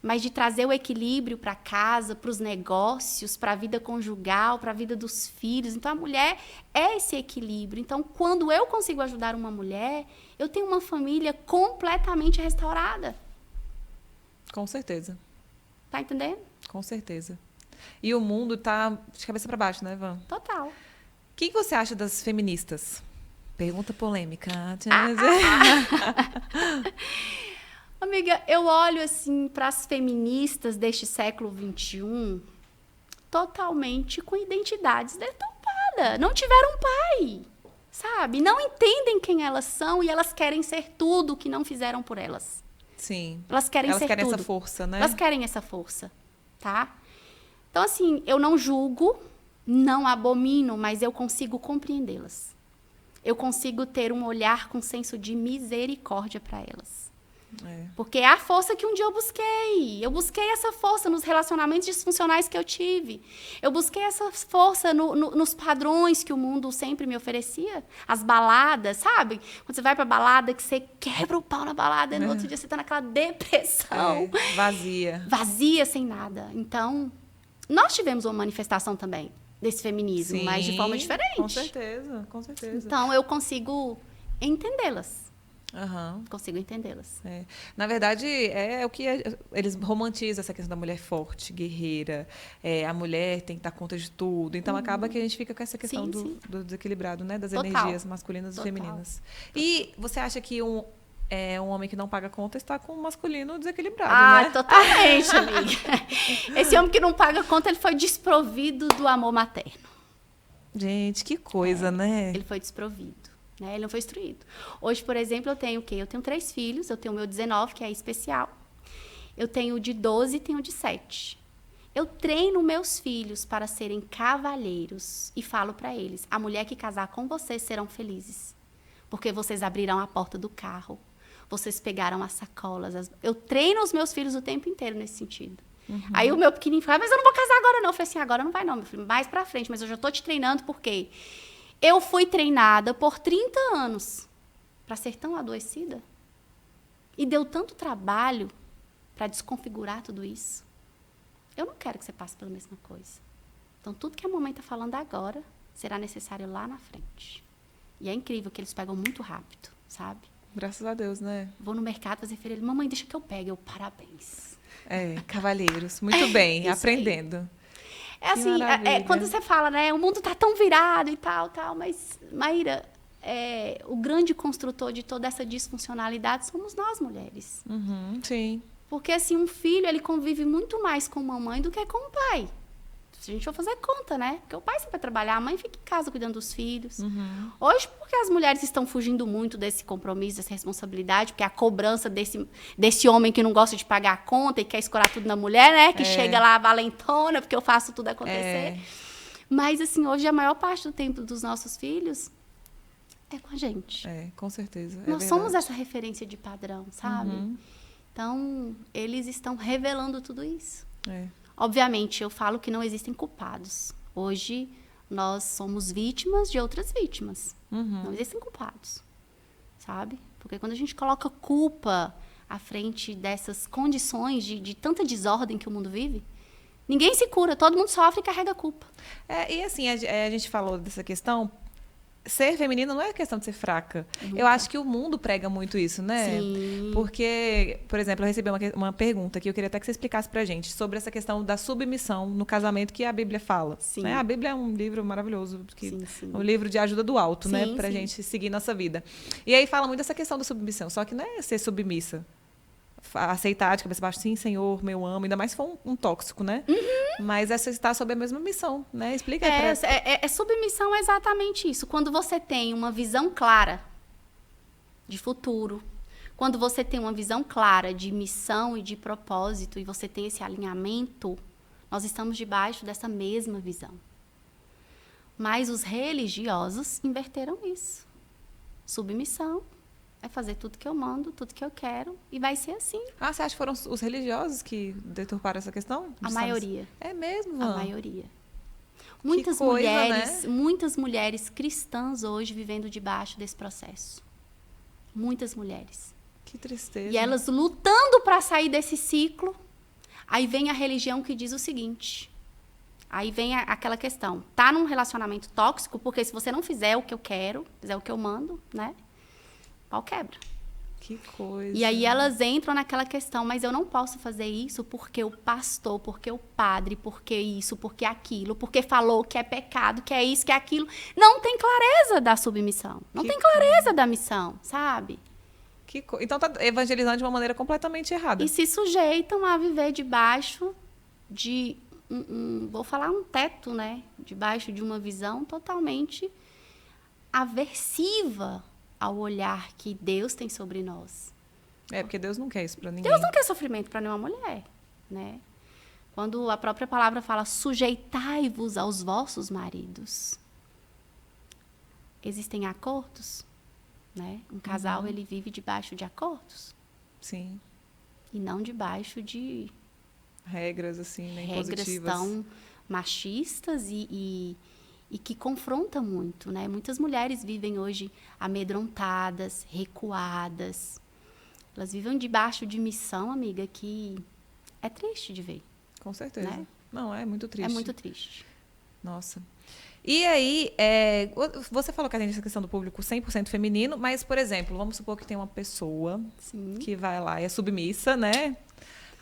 mas de trazer o equilíbrio para casa, para os negócios, para a vida conjugal, para a vida dos filhos. Então, a mulher é esse equilíbrio. Então, quando eu consigo ajudar uma mulher, eu tenho uma família completamente restaurada. Com certeza. Tá entendendo? Com certeza. E o mundo tá de cabeça para baixo, né, Van? Total. O que você acha das feministas? Pergunta polêmica. Amiga, eu olho assim para as feministas deste século XXI totalmente com identidades deturpadas. Não tiveram pai, sabe? Não entendem quem elas são e elas querem ser tudo que não fizeram por elas. Sim. Elas querem ser tudo. Essa força, né? Elas querem essa força, tá? Então, assim, eu não julgo, não abomino, mas eu consigo compreendê-las. Eu consigo ter um olhar com senso de misericórdia para elas. Porque é a força que um dia eu busquei. Eu busquei essa força nos relacionamentos disfuncionais que eu tive. Eu busquei essa força nos padrões que o mundo sempre me oferecia. As baladas, sabe? Quando você vai pra balada, que você quebra o pau na balada, e no outro dia você tá naquela depressão. Vazia. Vazia, sem nada. Então, nós tivemos uma manifestação também desse feminismo, Sim, mas de forma diferente. Com certeza, com certeza. Então, eu consigo entendê-las. Consigo entendê-las. Na verdade, é o que eles romantizam essa questão da mulher forte, guerreira. A mulher tem que dar conta de tudo. Então, acaba que a gente fica com essa questão do desequilibrado, né? Das energias masculinas e femininas. E você acha que um homem que não paga conta está com um masculino desequilibrado, né? Totalmente, amiga. Esse homem que não paga conta, ele foi desprovido do amor materno. Gente, que coisa, né? Ele foi desprovido. Ele não foi instruído. Hoje, por exemplo, eu tenho o quê? Eu tenho 3 filhos. Eu tenho o meu 19, que é especial. Eu tenho o de 12 e tenho o de 7. Eu treino meus filhos para serem cavalheiros e falo para eles, a mulher que casar com vocês serão felizes. Porque vocês abrirão a porta do carro. Vocês pegaram as sacolas. Eu treino os meus filhos o tempo inteiro nesse sentido. Aí o meu pequenininho fala, mas eu não vou casar agora não. Eu falei assim, agora não vai não, meu filho. Mais pra frente. Mas eu já tô te treinando porque... Eu fui treinada por 30 anos para ser tão adoecida. E deu tanto trabalho para desconfigurar tudo isso. Eu não quero que você passe pela mesma coisa. Então, tudo que a mamãe está falando agora será necessário lá na frente. E é incrível que eles pegam muito rápido, sabe? Graças a Deus, né? Vou no mercado fazer feira. Mamãe, deixa que eu pegue. Eu, parabéns. Cavalheiros. Muito bem, aprendendo. Aí. Assim, quando você fala, né, o mundo tá tão virado e tal, mas, Maíra, o grande construtor de toda essa disfuncionalidade somos nós, mulheres. Sim. Porque, assim, um filho, ele convive muito mais com uma mãe do que com o pai. Se a gente for fazer conta, né? Porque o pai sempre vai trabalhar, a mãe fica em casa cuidando dos filhos. Hoje, porque as mulheres estão fugindo muito desse compromisso, dessa responsabilidade, porque a cobrança desse homem que não gosta de pagar a conta e quer escorar tudo na mulher, né? Que chega lá valentona, porque eu faço tudo acontecer. Mas, assim, hoje a maior parte do tempo dos nossos filhos é com a gente. Com certeza. Nós somos essa referência de padrão, sabe? Então, eles estão revelando tudo isso. Obviamente, eu falo que não existem culpados. Hoje, nós somos vítimas de outras vítimas. Não existem culpados, sabe? Porque quando a gente coloca culpa à frente dessas condições de tanta desordem que o mundo vive, ninguém se cura, todo mundo sofre e carrega culpa. E assim, a gente falou dessa questão. Ser feminina não é questão de ser fraca. Nunca. Eu acho que o mundo prega muito isso, né? Sim. Porque, por exemplo, eu recebi uma pergunta que eu queria até que você explicasse pra gente sobre essa questão da submissão no casamento que a Bíblia fala. Sim. Né? A Bíblia é um livro maravilhoso, Sim. um livro de ajuda do alto, né? Sim, Pra gente seguir nossa vida. E aí fala muito dessa questão da submissão, só que não é ser submissa. Aceitar de cabeça baixa, sim, Senhor, meu amo, ainda mais se for um tóxico, né? Mas é estar sob a mesma missão, né? Explica aí pra... Submissão é exatamente isso. Quando você tem uma visão clara de futuro, quando você tem uma visão clara de missão e de propósito, e você tem esse alinhamento, nós estamos debaixo dessa mesma visão. Mas os religiosos inverteram isso. Submissão é fazer tudo que eu mando, tudo que eu quero, e vai ser assim. Você acha que foram os religiosos que deturparam essa questão? A maioria. É mesmo, A Van? maioria. Né? Muitas mulheres cristãs hoje vivendo debaixo desse processo. Muitas mulheres. Que tristeza. E elas lutando para sair desse ciclo. Aí vem a religião que diz o seguinte. Aí vem aquela questão. Tá num relacionamento tóxico, porque se você não fizer o que eu quero, fizer o que eu mando, né? Pau quebra. Que coisa. E aí elas entram naquela questão, mas eu não posso fazer isso porque o pastor, porque o padre, porque isso, porque aquilo, porque falou que é pecado, que é isso, que é aquilo. Não tem clareza da submissão. Não tem clareza da missão, sabe? Então tá evangelizando de uma maneira completamente errada. E se sujeitam a viver debaixo de, vou falar um teto, né? Debaixo de uma visão totalmente aversiva ao olhar que Deus tem sobre nós. Porque Deus não quer isso para ninguém. Deus não quer sofrimento para nenhuma mulher, né? Quando a própria palavra fala, sujeitai-vos aos vossos maridos. Existem acordos, né? Um casal, ele vive debaixo de acordos. Sim. E não debaixo de regras, assim, né? Regras Impositivas. tão machistas e que confronta muito, né? Muitas mulheres vivem hoje amedrontadas, recuadas. Elas vivem debaixo de missão, amiga, que é triste de ver. Com certeza. Né? Não, é muito triste. É muito triste. Nossa. E aí, você falou que a gente tem essa questão do público 100% feminino, mas, por exemplo, vamos supor que tem uma pessoa que vai lá e é submissa, né?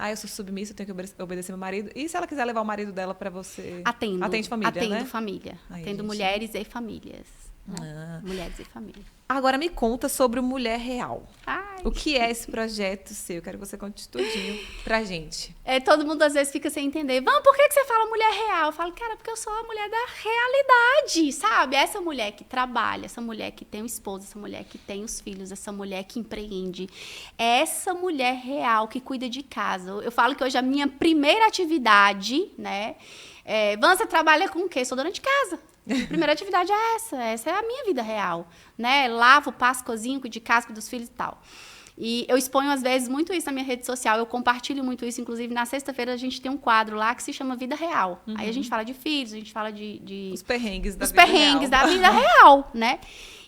Eu sou submissa, eu tenho que obedecer meu marido. E se ela quiser levar o marido dela para você? Atendo. Atende família, Atendo né? família. Aí, Atendo gente... mulheres e famílias. Né? Mulheres e família. Agora me conta sobre o Mulher Real. Ai. O que é esse projeto seu? Eu quero que você conte tudinho pra gente. Todo mundo às vezes fica sem entender. Por que você fala mulher real? Eu falo, cara, porque eu sou a mulher da realidade, sabe? Essa mulher que trabalha, essa mulher que tem um esposo, essa mulher que tem os filhos, essa mulher que empreende. Essa mulher real que cuida de casa. Eu falo que hoje a minha primeira atividade, né? Você trabalha com o quê? Sou dona de casa. A primeira atividade é essa é a minha vida real, né? Lavo, passo, cozinho, cuido de casa, cuido dos filhos e tal. E eu exponho, às vezes, muito isso na minha rede social, eu compartilho muito isso, inclusive na sexta-feira a gente tem um quadro lá que se chama Vida Real. Aí a gente fala de filhos, a gente fala de... Os perrengues da os vida perrengues real. da vida real, né?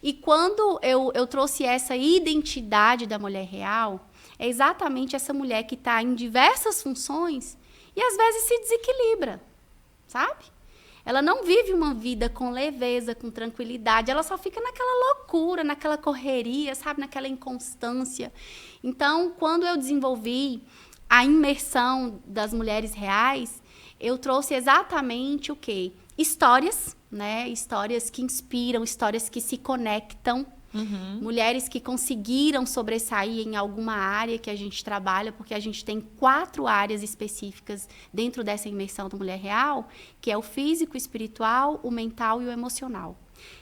E quando eu trouxe essa identidade da mulher real, é exatamente essa mulher que está em diversas funções e, às vezes, se desequilibra, sabe? Ela não vive uma vida com leveza, com tranquilidade. Ela só fica naquela loucura, naquela correria, sabe? Naquela inconstância. Então, quando eu desenvolvi a imersão das mulheres reais, eu trouxe exatamente o quê? Histórias, né? Histórias que inspiram, histórias que se conectam. Mulheres que conseguiram sobressair em alguma área que a gente trabalha, porque a gente tem 4 áreas específicas dentro dessa imersão do Mulher Real, que é o físico, o espiritual, o mental e o emocional.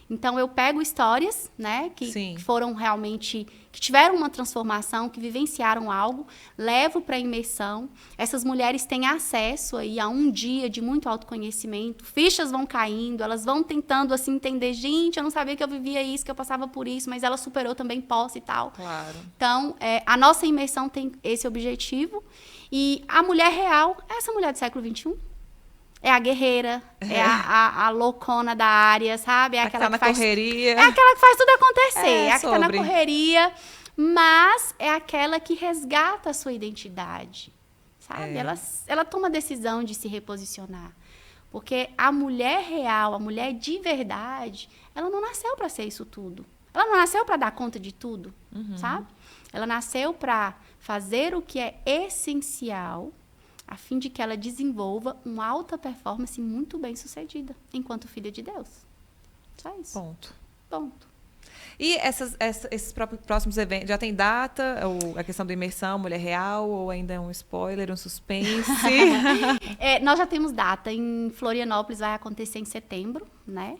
Então, eu pego histórias, né, que foram realmente, que tiveram uma transformação, que vivenciaram algo, levo para a imersão. Essas mulheres têm acesso aí a um dia de muito autoconhecimento, fichas vão caindo, elas vão tentando, assim, entender, gente, eu não sabia que eu vivia isso, que eu passava por isso, mas ela superou também, posso e tal. Claro. Então, a nossa imersão tem esse objetivo. E a Mulher Real é essa mulher do século XXI. É a guerreira, é a loucona da área, sabe? É aquela que faz correria. É aquela que faz tudo acontecer. É a que tá na sobre. correria, mas é aquela que resgata a sua identidade, sabe? Ela toma a decisão de se reposicionar. Porque a mulher real, a mulher de verdade, ela não nasceu para ser isso tudo. Ela não nasceu para dar conta de tudo, sabe? Ela nasceu para fazer o que é essencial, a fim de que ela desenvolva uma alta performance muito bem sucedida, enquanto filha de Deus. Só isso. Ponto. E esses próximos eventos, já tem data? Ou a questão da imersão, Mulher Real, ou ainda é um spoiler, um suspense? Nós já temos data. Em Florianópolis vai acontecer em setembro, né?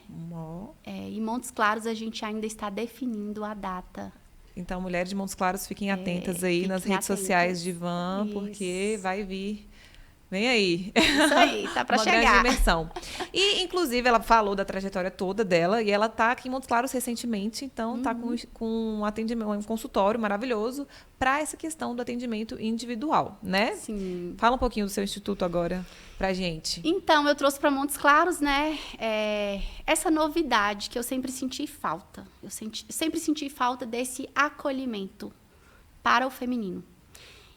Em Montes Claros a gente ainda está definindo a data. Então, mulheres de Montes Claros, fiquem atentas aí nas redes sociais de Van, porque vai vir. Vem aí. Isso aí, tá pra chegar. Uma grande imersão. E, inclusive, ela falou da trajetória toda dela, e ela tá aqui em Montes Claros recentemente, então tá com um atendimento, um consultório maravilhoso para essa questão do atendimento individual, né? Sim. Fala um pouquinho do seu instituto agora pra gente. Então, eu trouxe para Montes Claros, né, essa novidade que eu sempre senti falta. Eu sempre senti falta desse acolhimento para o feminino.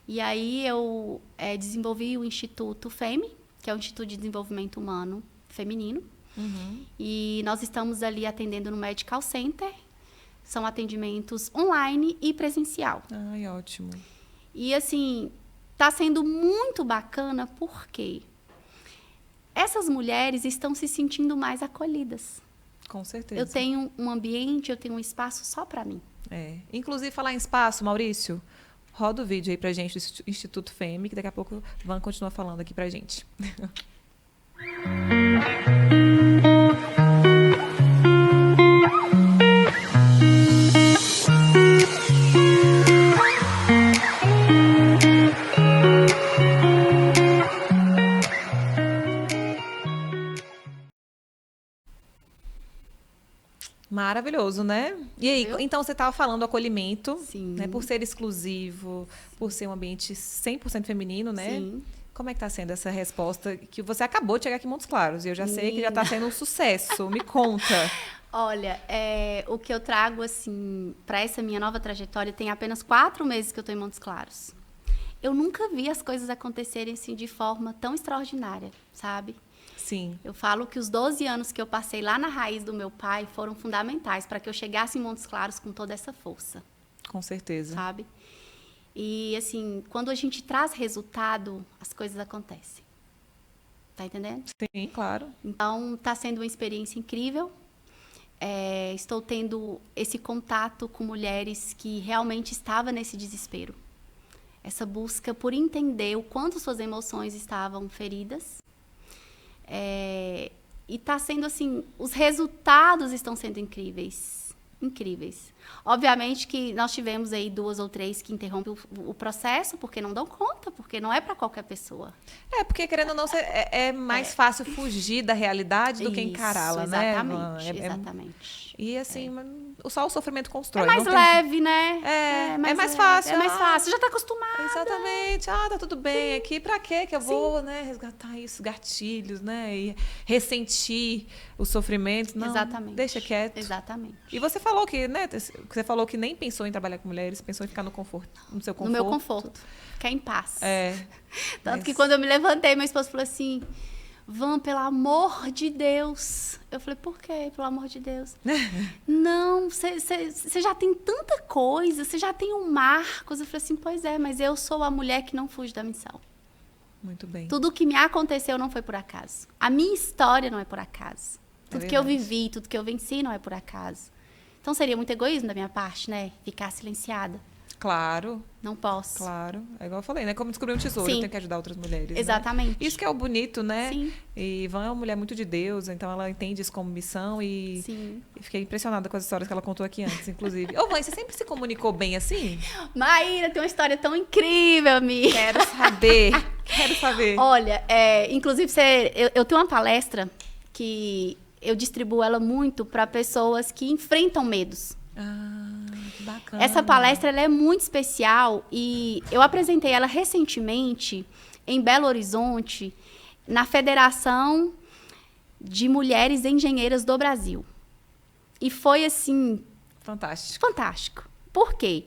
E aí eu desenvolvi o Instituto FEME, que é o Instituto de Desenvolvimento Humano Feminino. E nós estamos ali atendendo no Medical Center. São atendimentos online e presencial. Ai, ótimo. E assim, tá sendo muito bacana porque essas mulheres estão se sentindo mais acolhidas. Com certeza. Eu tenho um ambiente, eu tenho um espaço só para mim. Inclusive, falar em espaço, Maurício, roda o vídeo aí pra gente do Instituto FEME, que daqui a pouco Van continua falando aqui pra gente. Maravilhoso, né? E aí, então você estava falando do acolhimento, né? Por ser exclusivo, por ser um ambiente 100% feminino, né? Sim. Como é que está sendo essa resposta que você acabou de chegar aqui em Montes Claros? E eu já sei que já está sendo um sucesso. Me conta. Olha, o que eu trago, assim, para essa minha nova trajetória, tem apenas 4 meses que eu estou em Montes Claros. Eu nunca vi as coisas acontecerem, assim, de forma tão extraordinária, sabe? Sim. Eu falo que os 12 anos que eu passei lá na raiz do meu pai foram fundamentais para que eu chegasse em Montes Claros com toda essa força. Com certeza. Sabe? E, assim, quando a gente traz resultado, as coisas acontecem. Tá entendendo? Sim, claro. Então, está sendo uma experiência incrível. Estou tendo esse contato com mulheres que realmente estavam nesse desespero. Essa busca por entender o quanto suas emoções estavam feridas. E está sendo assim, os resultados estão sendo incríveis. Obviamente que nós tivemos aí 2 ou 3 que interrompem o processo, porque não dão conta, porque não é para qualquer pessoa. Porque querendo ou não, é mais fácil fugir da realidade do que encará-la, né? Exatamente. E assim, só o sofrimento constrói. É mais leve, né? É mais fácil. É mais fácil, já está acostumada. Exatamente. Tá tudo bem. Sim. Aqui, pra quê que eu vou, né, resgatar isso, gatilhos, né? E ressentir o sofrimento. Não, exatamente. Deixa quieto. Exatamente. E você falou que, né, você falou que nem pensou em trabalhar com mulheres, pensou em ficar no seu conforto. No meu conforto. Ficar em paz. Tanto que Mas... quando eu me levantei, meu esposo falou assim: Van, pelo amor de Deus. Eu falei, por quê? Pelo amor de Deus. Não, você já tem tanta coisa, você já tem um Marcos. Eu falei assim, pois é, mas eu sou a mulher que não fuge da missão. Muito bem. Tudo que me aconteceu não foi por acaso. A minha história não é por acaso. Tudo que eu vivi, tudo que eu venci não é por acaso. Então seria muito egoísmo da minha parte, né? Ficar silenciada. Claro, Não posso. claro. É igual eu falei, né? Como descobrir um tesouro, Sim. eu tenho que ajudar outras mulheres. Né? Exatamente. Isso que é o bonito, né? Sim. E Ivan é uma mulher muito de Deus, então ela entende isso como missão Sim. e fiquei impressionada com as histórias que ela contou aqui antes, inclusive. Ô, Vã, você sempre se comunicou bem assim? Maíra, tem uma história tão incrível, amiga. Quero saber. Quero saber. Olha, inclusive eu tenho uma palestra que eu distribuo ela muito para pessoas que enfrentam medos. Ah, que bacana. Essa palestra ela é muito especial e eu apresentei ela recentemente em Belo Horizonte, na Federação de Mulheres Engenheiras do Brasil. E foi, assim, Fantástico. fantástico. Por quê?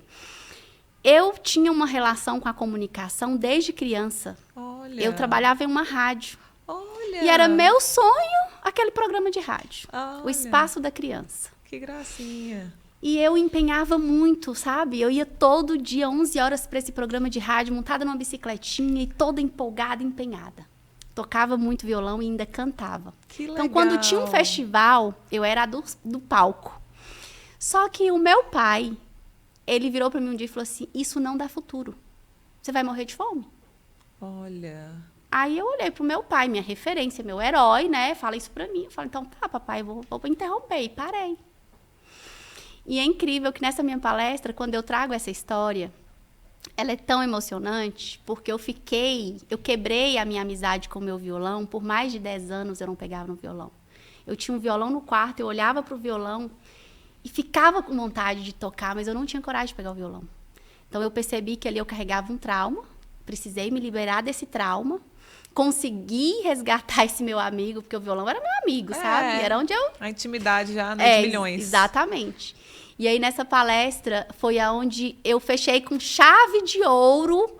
Eu tinha uma relação com a comunicação desde criança. Olha. Eu trabalhava em uma rádio. Olha. E era meu sonho aquele programa de rádio. Olha. O Espaço da Criança. Que gracinha. E eu empenhava muito, sabe? Eu ia todo dia, 11 horas, para esse programa de rádio, montada numa bicicletinha e toda empolgada, empenhada. Tocava muito violão e ainda cantava. Que legal. Então, quando tinha um festival, eu era a do palco. Só que o meu pai, ele virou para mim um dia e falou assim, isso não dá futuro. Você vai morrer de fome. Olha. Aí eu olhei pro meu pai, minha referência, meu herói, né? Fala isso pra mim. Eu falei, então tá, papai, vou interromper. E parei. E é incrível que nessa minha palestra, quando eu trago essa história, ela é tão emocionante, porque eu quebrei a minha amizade com o meu violão. Por mais de 10 anos eu não pegava no violão. Eu tinha um violão no quarto, eu olhava pro violão e ficava com vontade de tocar, mas eu não tinha coragem de pegar o violão. Então eu percebi que ali eu carregava um trauma, precisei me liberar desse trauma, consegui resgatar esse meu amigo, porque o violão era meu amigo, sabe? Era onde eu... A intimidade já nos milhões. Exatamente. E aí, nessa palestra, foi aonde eu fechei com chave de ouro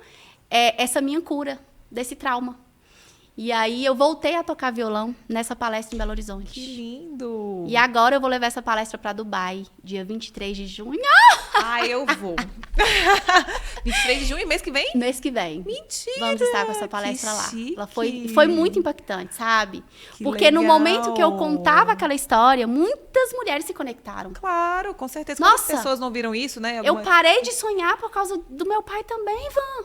essa minha cura desse trauma. E aí, eu voltei a tocar violão nessa palestra em Belo Horizonte. Que lindo! E agora eu vou levar essa palestra para Dubai, dia 23 de junho. Ah, eu vou. 23 de junho, mês que vem? Mês que vem. Mentira! Vamos estar com essa palestra lá. Chique. Ela foi muito impactante, sabe? Que Porque no legal. momento que eu contava aquela história, muitas mulheres se conectaram. Claro, com certeza. Nossa! Quantas pessoas não viram isso, né? Eu parei de sonhar por causa do meu pai também, Van.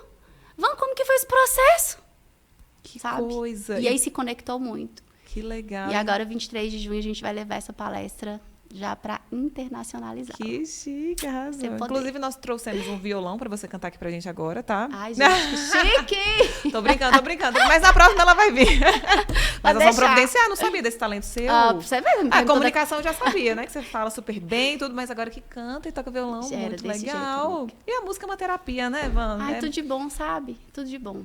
Van, como que foi esse processo? Que sabe? coisa. E aí se conectou muito. Que legal. E agora, 23 de junho, a gente vai levar essa palestra já para internacionalizar. Que chique, arrasou. Inclusive, nós trouxemos um violão para você cantar aqui pra gente agora, tá? Ai, gente, que chique! Tô brincando. Mas na próxima ela vai vir. Mas nós vamos deixar. providenciar, não sabia desse talento seu. Você vê, A comunicação eu já sabia, né? Que você fala super bem e tudo, mas agora que canta e toca violão, muito legal. E a música é uma terapia, né, Van? Ai, tudo de bom, sabe? Tudo de bom.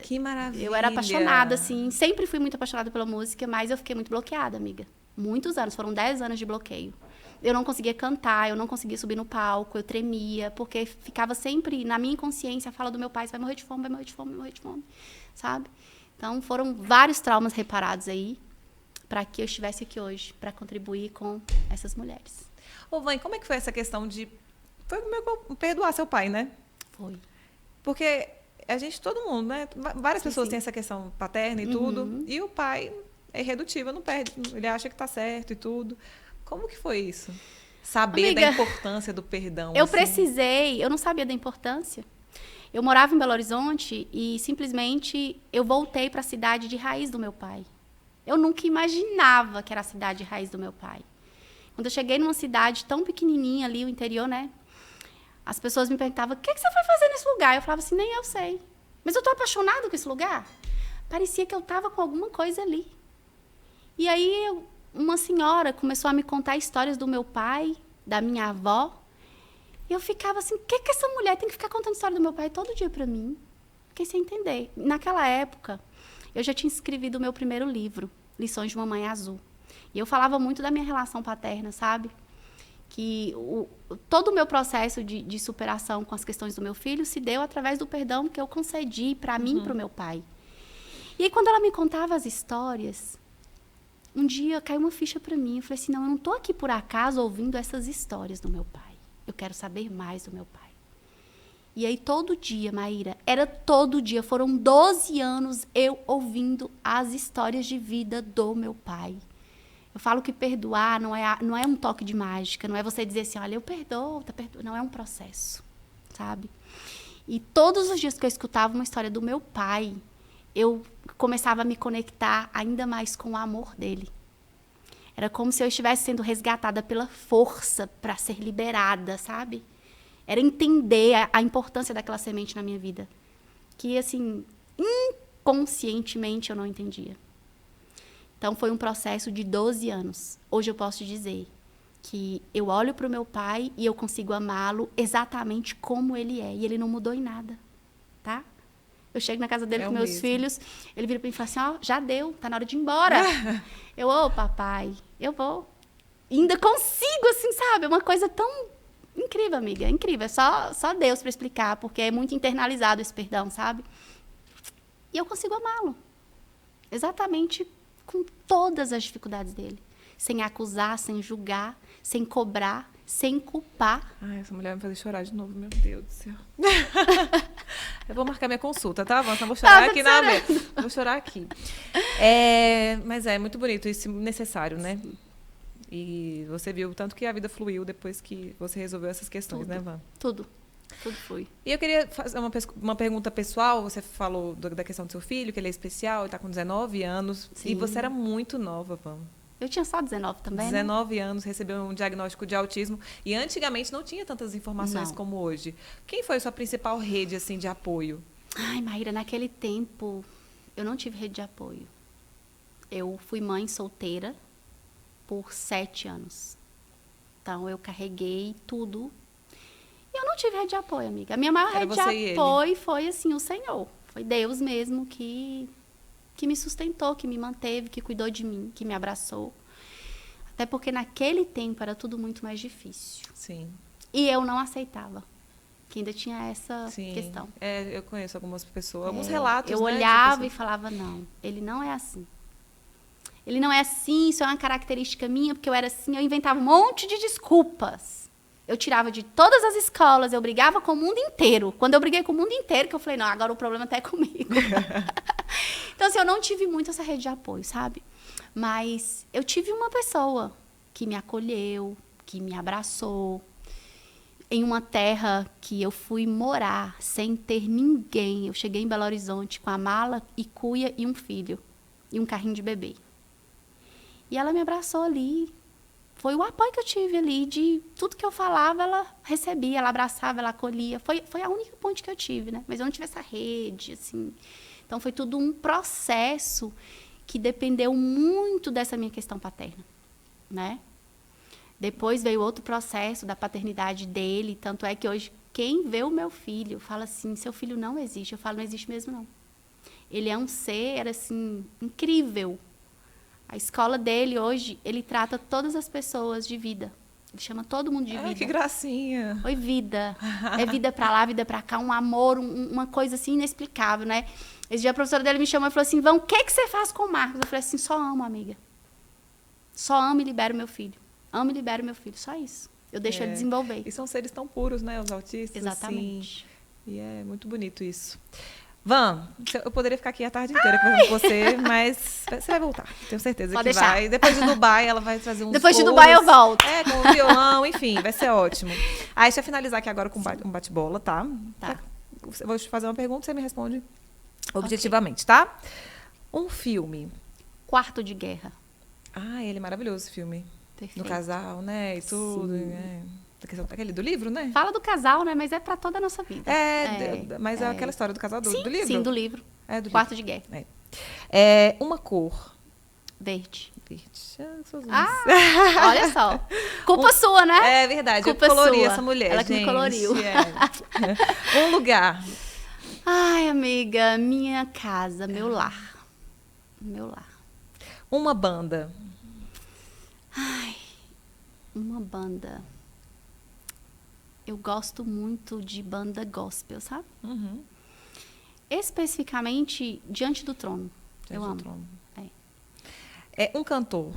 Que maravilha. Eu era apaixonada, assim. Sempre fui muito apaixonada pela música, mas eu fiquei muito bloqueada, amiga. Muitos anos, foram 10 anos de bloqueio. Eu não conseguia cantar, eu não conseguia subir no palco, eu tremia, porque ficava sempre na minha inconsciência a fala do meu pai, você vai morrer de fome, vai morrer de fome, vai morrer de fome, sabe? Então, foram vários traumas reparados aí, para que eu estivesse aqui hoje, para contribuir com essas mulheres. Ô, Vã, como é que foi essa questão de... Foi meio que perdoar seu pai, né? Foi. Porque a gente, todo mundo, né? Várias pessoas têm essa questão paterna e tudo, e o pai é irredutível, não perde, ele acha que tá certo e tudo. Como que foi isso? Saber da importância do perdão. Eu assim. eu não sabia da importância. Eu morava em Belo Horizonte e simplesmente eu voltei para a cidade de raiz do meu pai. Eu nunca imaginava que era a cidade de raiz do meu pai. Quando eu cheguei numa cidade tão pequenininha ali, o interior, né? As pessoas me perguntavam, o que você foi fazer nesse lugar? Eu falava assim, nem eu sei. Mas eu tô apaixonada com esse lugar. Parecia que eu tava com alguma coisa ali. E aí, uma senhora começou a me contar histórias do meu pai, da minha avó. E eu ficava assim, o que essa mulher tem que ficar contando história do meu pai todo dia para mim? Fiquei sem entender. Naquela época, eu já tinha escrevido o meu primeiro livro, Lições de uma Mãe Azul. E eu falava muito da minha relação paterna, sabe? Que todo o meu processo de superação com as questões do meu filho se deu através do perdão que eu concedi para mim e para o meu pai. E aí, quando ela me contava as histórias, um dia caiu uma ficha para mim. Eu falei assim, não, eu não estou aqui por acaso ouvindo essas histórias do meu pai. Eu quero saber mais do meu pai. E aí, todo dia, Maíra, era todo dia, foram 12 anos eu ouvindo as histórias de vida do meu pai. Eu falo que perdoar não é um toque de mágica, não é você dizer assim, olha, eu perdoo, tá perdoando. Não, é um processo, sabe? E todos os dias que eu escutava uma história do meu pai, eu começava a me conectar ainda mais com o amor dele. Era como se eu estivesse sendo resgatada pela força para ser liberada, sabe? Era entender a importância daquela semente na minha vida. Que, assim, inconscientemente eu não entendia. Então, foi um processo de 12 anos. Hoje eu posso dizer que eu olho para o meu pai e eu consigo amá-lo exatamente como ele é. E ele não mudou em nada, tá? Eu chego na casa dele com meus filhos, ele vira para mim e fala assim, ó, já deu, tá na hora de ir embora. Eu, ô, papai, eu vou. E ainda consigo, assim, sabe? É uma coisa tão incrível, amiga, é incrível. É só Deus para explicar, porque é muito internalizado esse perdão, sabe? E eu consigo amá-lo. Exatamente com todas as dificuldades dele. Sem acusar, sem julgar, sem cobrar, sem culpar. Ai, essa mulher vai me fazer chorar de novo, meu Deus do céu. Eu vou marcar minha consulta, tá? Não vou chorar aqui na mesa. Vou chorar aqui. Mas é muito bonito, isso necessário, né? Sim. E você viu tanto que a vida fluiu depois que você resolveu essas questões, né, Van? Tudo foi. E eu queria fazer uma pergunta pessoal. Você falou da questão do seu filho, que ele é especial, ele está com 19 anos. Sim. E você era muito nova, Van. Eu tinha só 19 também, 19 anos, recebeu um diagnóstico de autismo. E antigamente não tinha tantas informações como hoje. Quem foi a sua principal rede, assim, de apoio? Ai, Maíra, naquele tempo eu não tive rede de apoio. Eu fui mãe solteira por 7 anos. Então, eu carreguei tudo. E eu não tive rede de apoio, amiga. A minha maior rede de apoio foi, assim, o Senhor. Foi Deus mesmo que me sustentou, que me manteve, que cuidou de mim, que me abraçou. Até porque naquele tempo era tudo muito mais difícil. Sim. E eu não aceitava. Que ainda tinha essa questão. Eu conheço algumas pessoas, alguns relatos. Eu olhava e falava, não, ele não é assim. Ele não é assim, isso é uma característica minha, porque eu era assim, eu inventava um monte de desculpas. Eu tirava de todas as escolas, eu brigava com o mundo inteiro. Quando eu briguei com o mundo inteiro, que eu falei, não, agora o problema até é comigo. Então, assim, eu não tive muito essa rede de apoio, sabe? Mas eu tive uma pessoa que me acolheu, que me abraçou, em uma terra que eu fui morar sem ter ninguém. Eu cheguei em Belo Horizonte com a mala e cuia e um filho, e um carrinho de bebê. E ela me abraçou ali. Foi o apoio que eu tive ali, de tudo que eu falava, ela recebia, ela abraçava, ela acolhia. Foi a única ponte que eu tive, né? Mas eu não tive essa rede, assim. Então, foi tudo um processo que dependeu muito dessa minha questão paterna, né? Depois veio outro processo da paternidade dele, tanto é que hoje, quem vê o meu filho, fala assim, seu filho não existe. Eu falo, não existe mesmo, não. Ele é um ser, assim, incrível. A escola dele, hoje, ele trata todas as pessoas de vida. Ele chama todo mundo de vida. Que gracinha. Oi, vida. É vida pra lá, vida pra cá, um amor, uma coisa assim inexplicável, né? Esse dia a professora dele me chamou e falou assim, Vão, o que você faz com o Marcos? Eu falei assim, só amo, amiga. Só amo e libero meu filho. Amo e libero meu filho, só isso. Eu deixo ele desenvolver. E são seres tão puros, né, os autistas? Exatamente. Assim, e é muito bonito isso. Van, eu poderia ficar aqui a tarde inteira conversando com você, mas você vai voltar. Tenho certeza Pode que deixar. vai. Depois de Dubai, ela vai trazer uns Depois de Dubai eu volto. Com o violão, enfim, vai ser ótimo. Aí, deixa eu finalizar aqui agora com um bate-bola, tá? Tá. Eu vou te fazer uma pergunta, você me responde objetivamente, tá? Um filme. Quarto de Guerra. Ele é maravilhoso, esse filme. Perfeito. Do casal, né? E tudo, né? Aquele do livro, né? Fala do casal, né? Mas é pra toda a nossa vida. Mas é aquela história do casal do livro? Sim, do livro. Do Quarto livro. de Guerra. Uma cor. Verde. Olha só. Culpa sua, né? É verdade. Culpa eu colori sua. essa mulher, Ela que gente. me coloriu. Um lugar. Ai, amiga, minha casa, meu lar. Meu lar. Uma banda. Uma banda. Eu gosto muito de banda gospel, sabe? Uhum. Especificamente, Diante do Trono. Eu amo. Trono. É um cantor.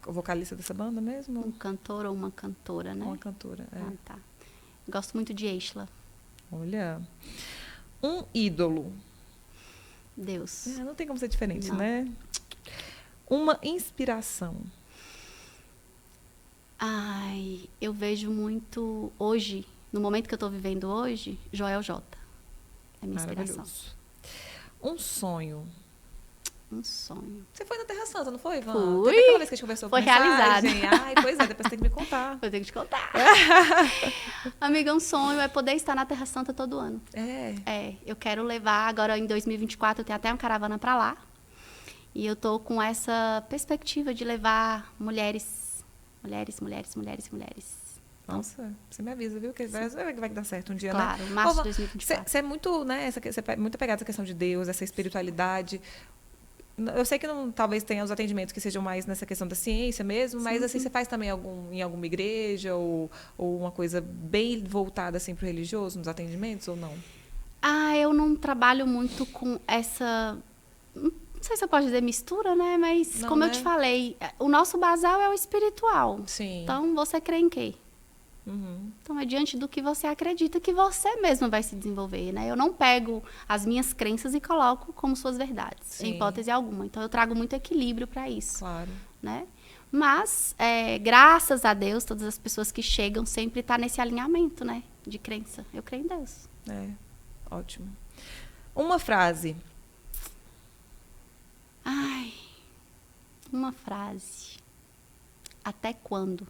O vocalista dessa banda mesmo? Um cantor ou uma cantora, né? Uma cantora, tá. Gosto muito de Exla. Olha. Um ídolo. Deus. Não tem como ser diferente, Não. né? Uma inspiração. Ai, eu vejo muito hoje, no momento que eu tô vivendo hoje, Joel J. É minha inspiração. Maravilhoso. Um sonho. Um sonho. Você foi na Terra Santa, não foi, Ivan? Fui. Teve aquela vez que a gente conversou Foi por mensagem. realizado. Ai, pois é, depois tem que me contar. Vou ter que te contar. Amiga, um sonho é poder estar na Terra Santa todo ano. Eu quero levar, agora em 2024, eu tenho até uma caravana para lá. E eu tô com essa perspectiva de levar mulheres. Nossa, você me avisa, viu? Que vai dar certo um dia, claro, né? março de 2024. Você é muito, né? Você é muito pegada essa questão de Deus, essa espiritualidade. Eu sei que talvez tenha os atendimentos que sejam mais nessa questão da ciência mesmo, mas Sim, assim, sim. você faz também em alguma igreja ou uma coisa bem voltada assim, para o religioso nos atendimentos ou não? Eu não trabalho muito com essa... Não sei se eu posso dizer mistura, né? Mas Não, como né? eu te falei, o nosso basal é o espiritual. Sim. Então, você crê em quê? Uhum. Então, é diante do que você acredita que você mesmo vai se desenvolver, né? Eu não pego as minhas crenças e coloco como suas verdades, Sim. em hipótese alguma. Então, eu trago muito equilíbrio para isso, Claro. né? Mas, graças a Deus, todas as pessoas que chegam sempre estão nesse alinhamento, né? De crença. Eu creio em Deus. Ótimo. Uma frase. Uma frase. Até quando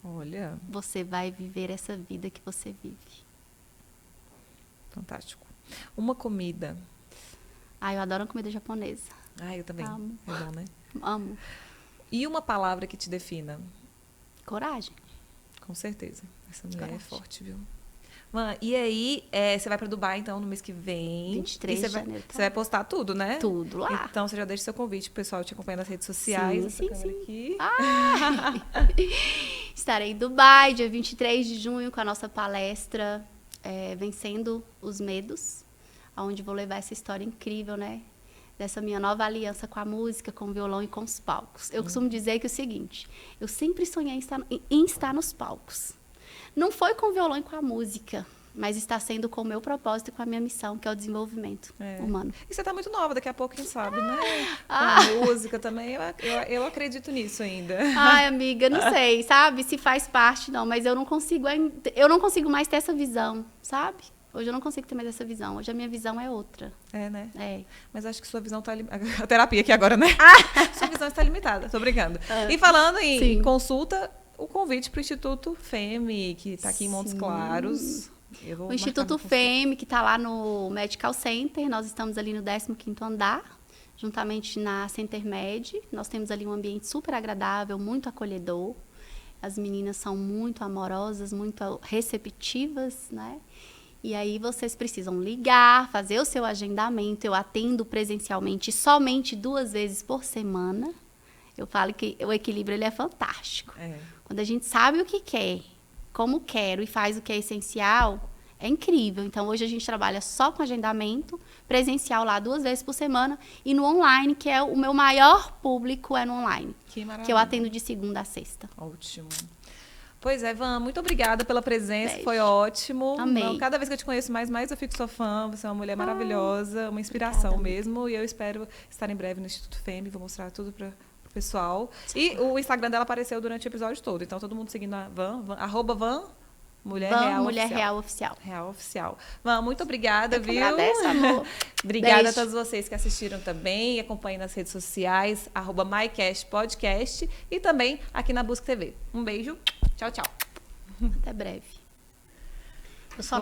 Olha, você vai viver essa vida que você vive? fantástico. Uma comida. Eu adoro comida japonesa. Eu também. Amo. É bom, né? Amo. E uma palavra que te defina? Coragem. Com certeza. Essa mulher Coragem. é forte, viu? E aí, você vai para Dubai, então, no mês que vem. 23 e de janeiro. Você vai postar tudo, né? Tudo lá. Então, você já deixa seu convite pro pessoal te acompanhar nas redes sociais. Sim, essa sim, câmera sim. aqui. Estarei em Dubai, dia 23 de junho, com a nossa palestra Vencendo os Medos, onde vou levar essa história incrível, né? Dessa minha nova aliança com a música, com o violão e com os palcos. Eu costumo dizer que é o seguinte, eu sempre sonhei em estar nos palcos. Não foi com o violão e com a música, mas está sendo com o meu propósito e com a minha missão, que é o desenvolvimento humano. E você está muito nova, daqui a pouco, quem sabe, né? Com a música também, eu acredito nisso ainda. Amiga, não sei, sabe? Se faz parte, não, mas eu não consigo mais ter essa visão, sabe? Hoje eu não consigo ter mais essa visão. Hoje a minha visão é outra. Né? É. Mas acho que sua visão está limitada. A terapia aqui agora, né? Sua visão está limitada, tô brincando. E falando em consulta, o convite para o Instituto FEME, que está aqui em Montes Claros. O Instituto FEME, que está lá no Medical Center, nós estamos ali no 15º andar, juntamente na Center Med. Nós temos ali um ambiente super agradável, muito acolhedor. As meninas são muito amorosas, muito receptivas, né? E aí vocês precisam ligar, fazer o seu agendamento. Eu atendo presencialmente somente 2 vezes por semana. Eu falo que o equilíbrio ele é fantástico. Quando a gente sabe o que quer, como quero e faz o que é essencial, é incrível. Então, hoje a gente trabalha só com agendamento presencial lá 2 vezes por semana e no online, que é o meu maior público é no online. Que maravilha. Que eu atendo de segunda a sexta. Ótimo. Pois é, Van, muito obrigada pela presença, Beijo. foi ótimo. Amei. Cada vez que eu te conheço mais eu fico sua fã, você é uma mulher maravilhosa, uma inspiração obrigada, mesmo, e eu espero estar em breve no Instituto FEME, vou mostrar tudo para o pessoal. E o Instagram dela apareceu durante o episódio todo, então todo mundo seguindo a Van, @Van Mulher Real Mulher Oficial. Real Oficial. Real Oficial. Van, muito obrigada, viu? Agradeço, amor. Obrigada Beijo. a todos vocês que assistiram também, acompanhem nas redes sociais, @mycastpodcast e também aqui na Busca TV. Um beijo, tchau, tchau. Até breve. Eu só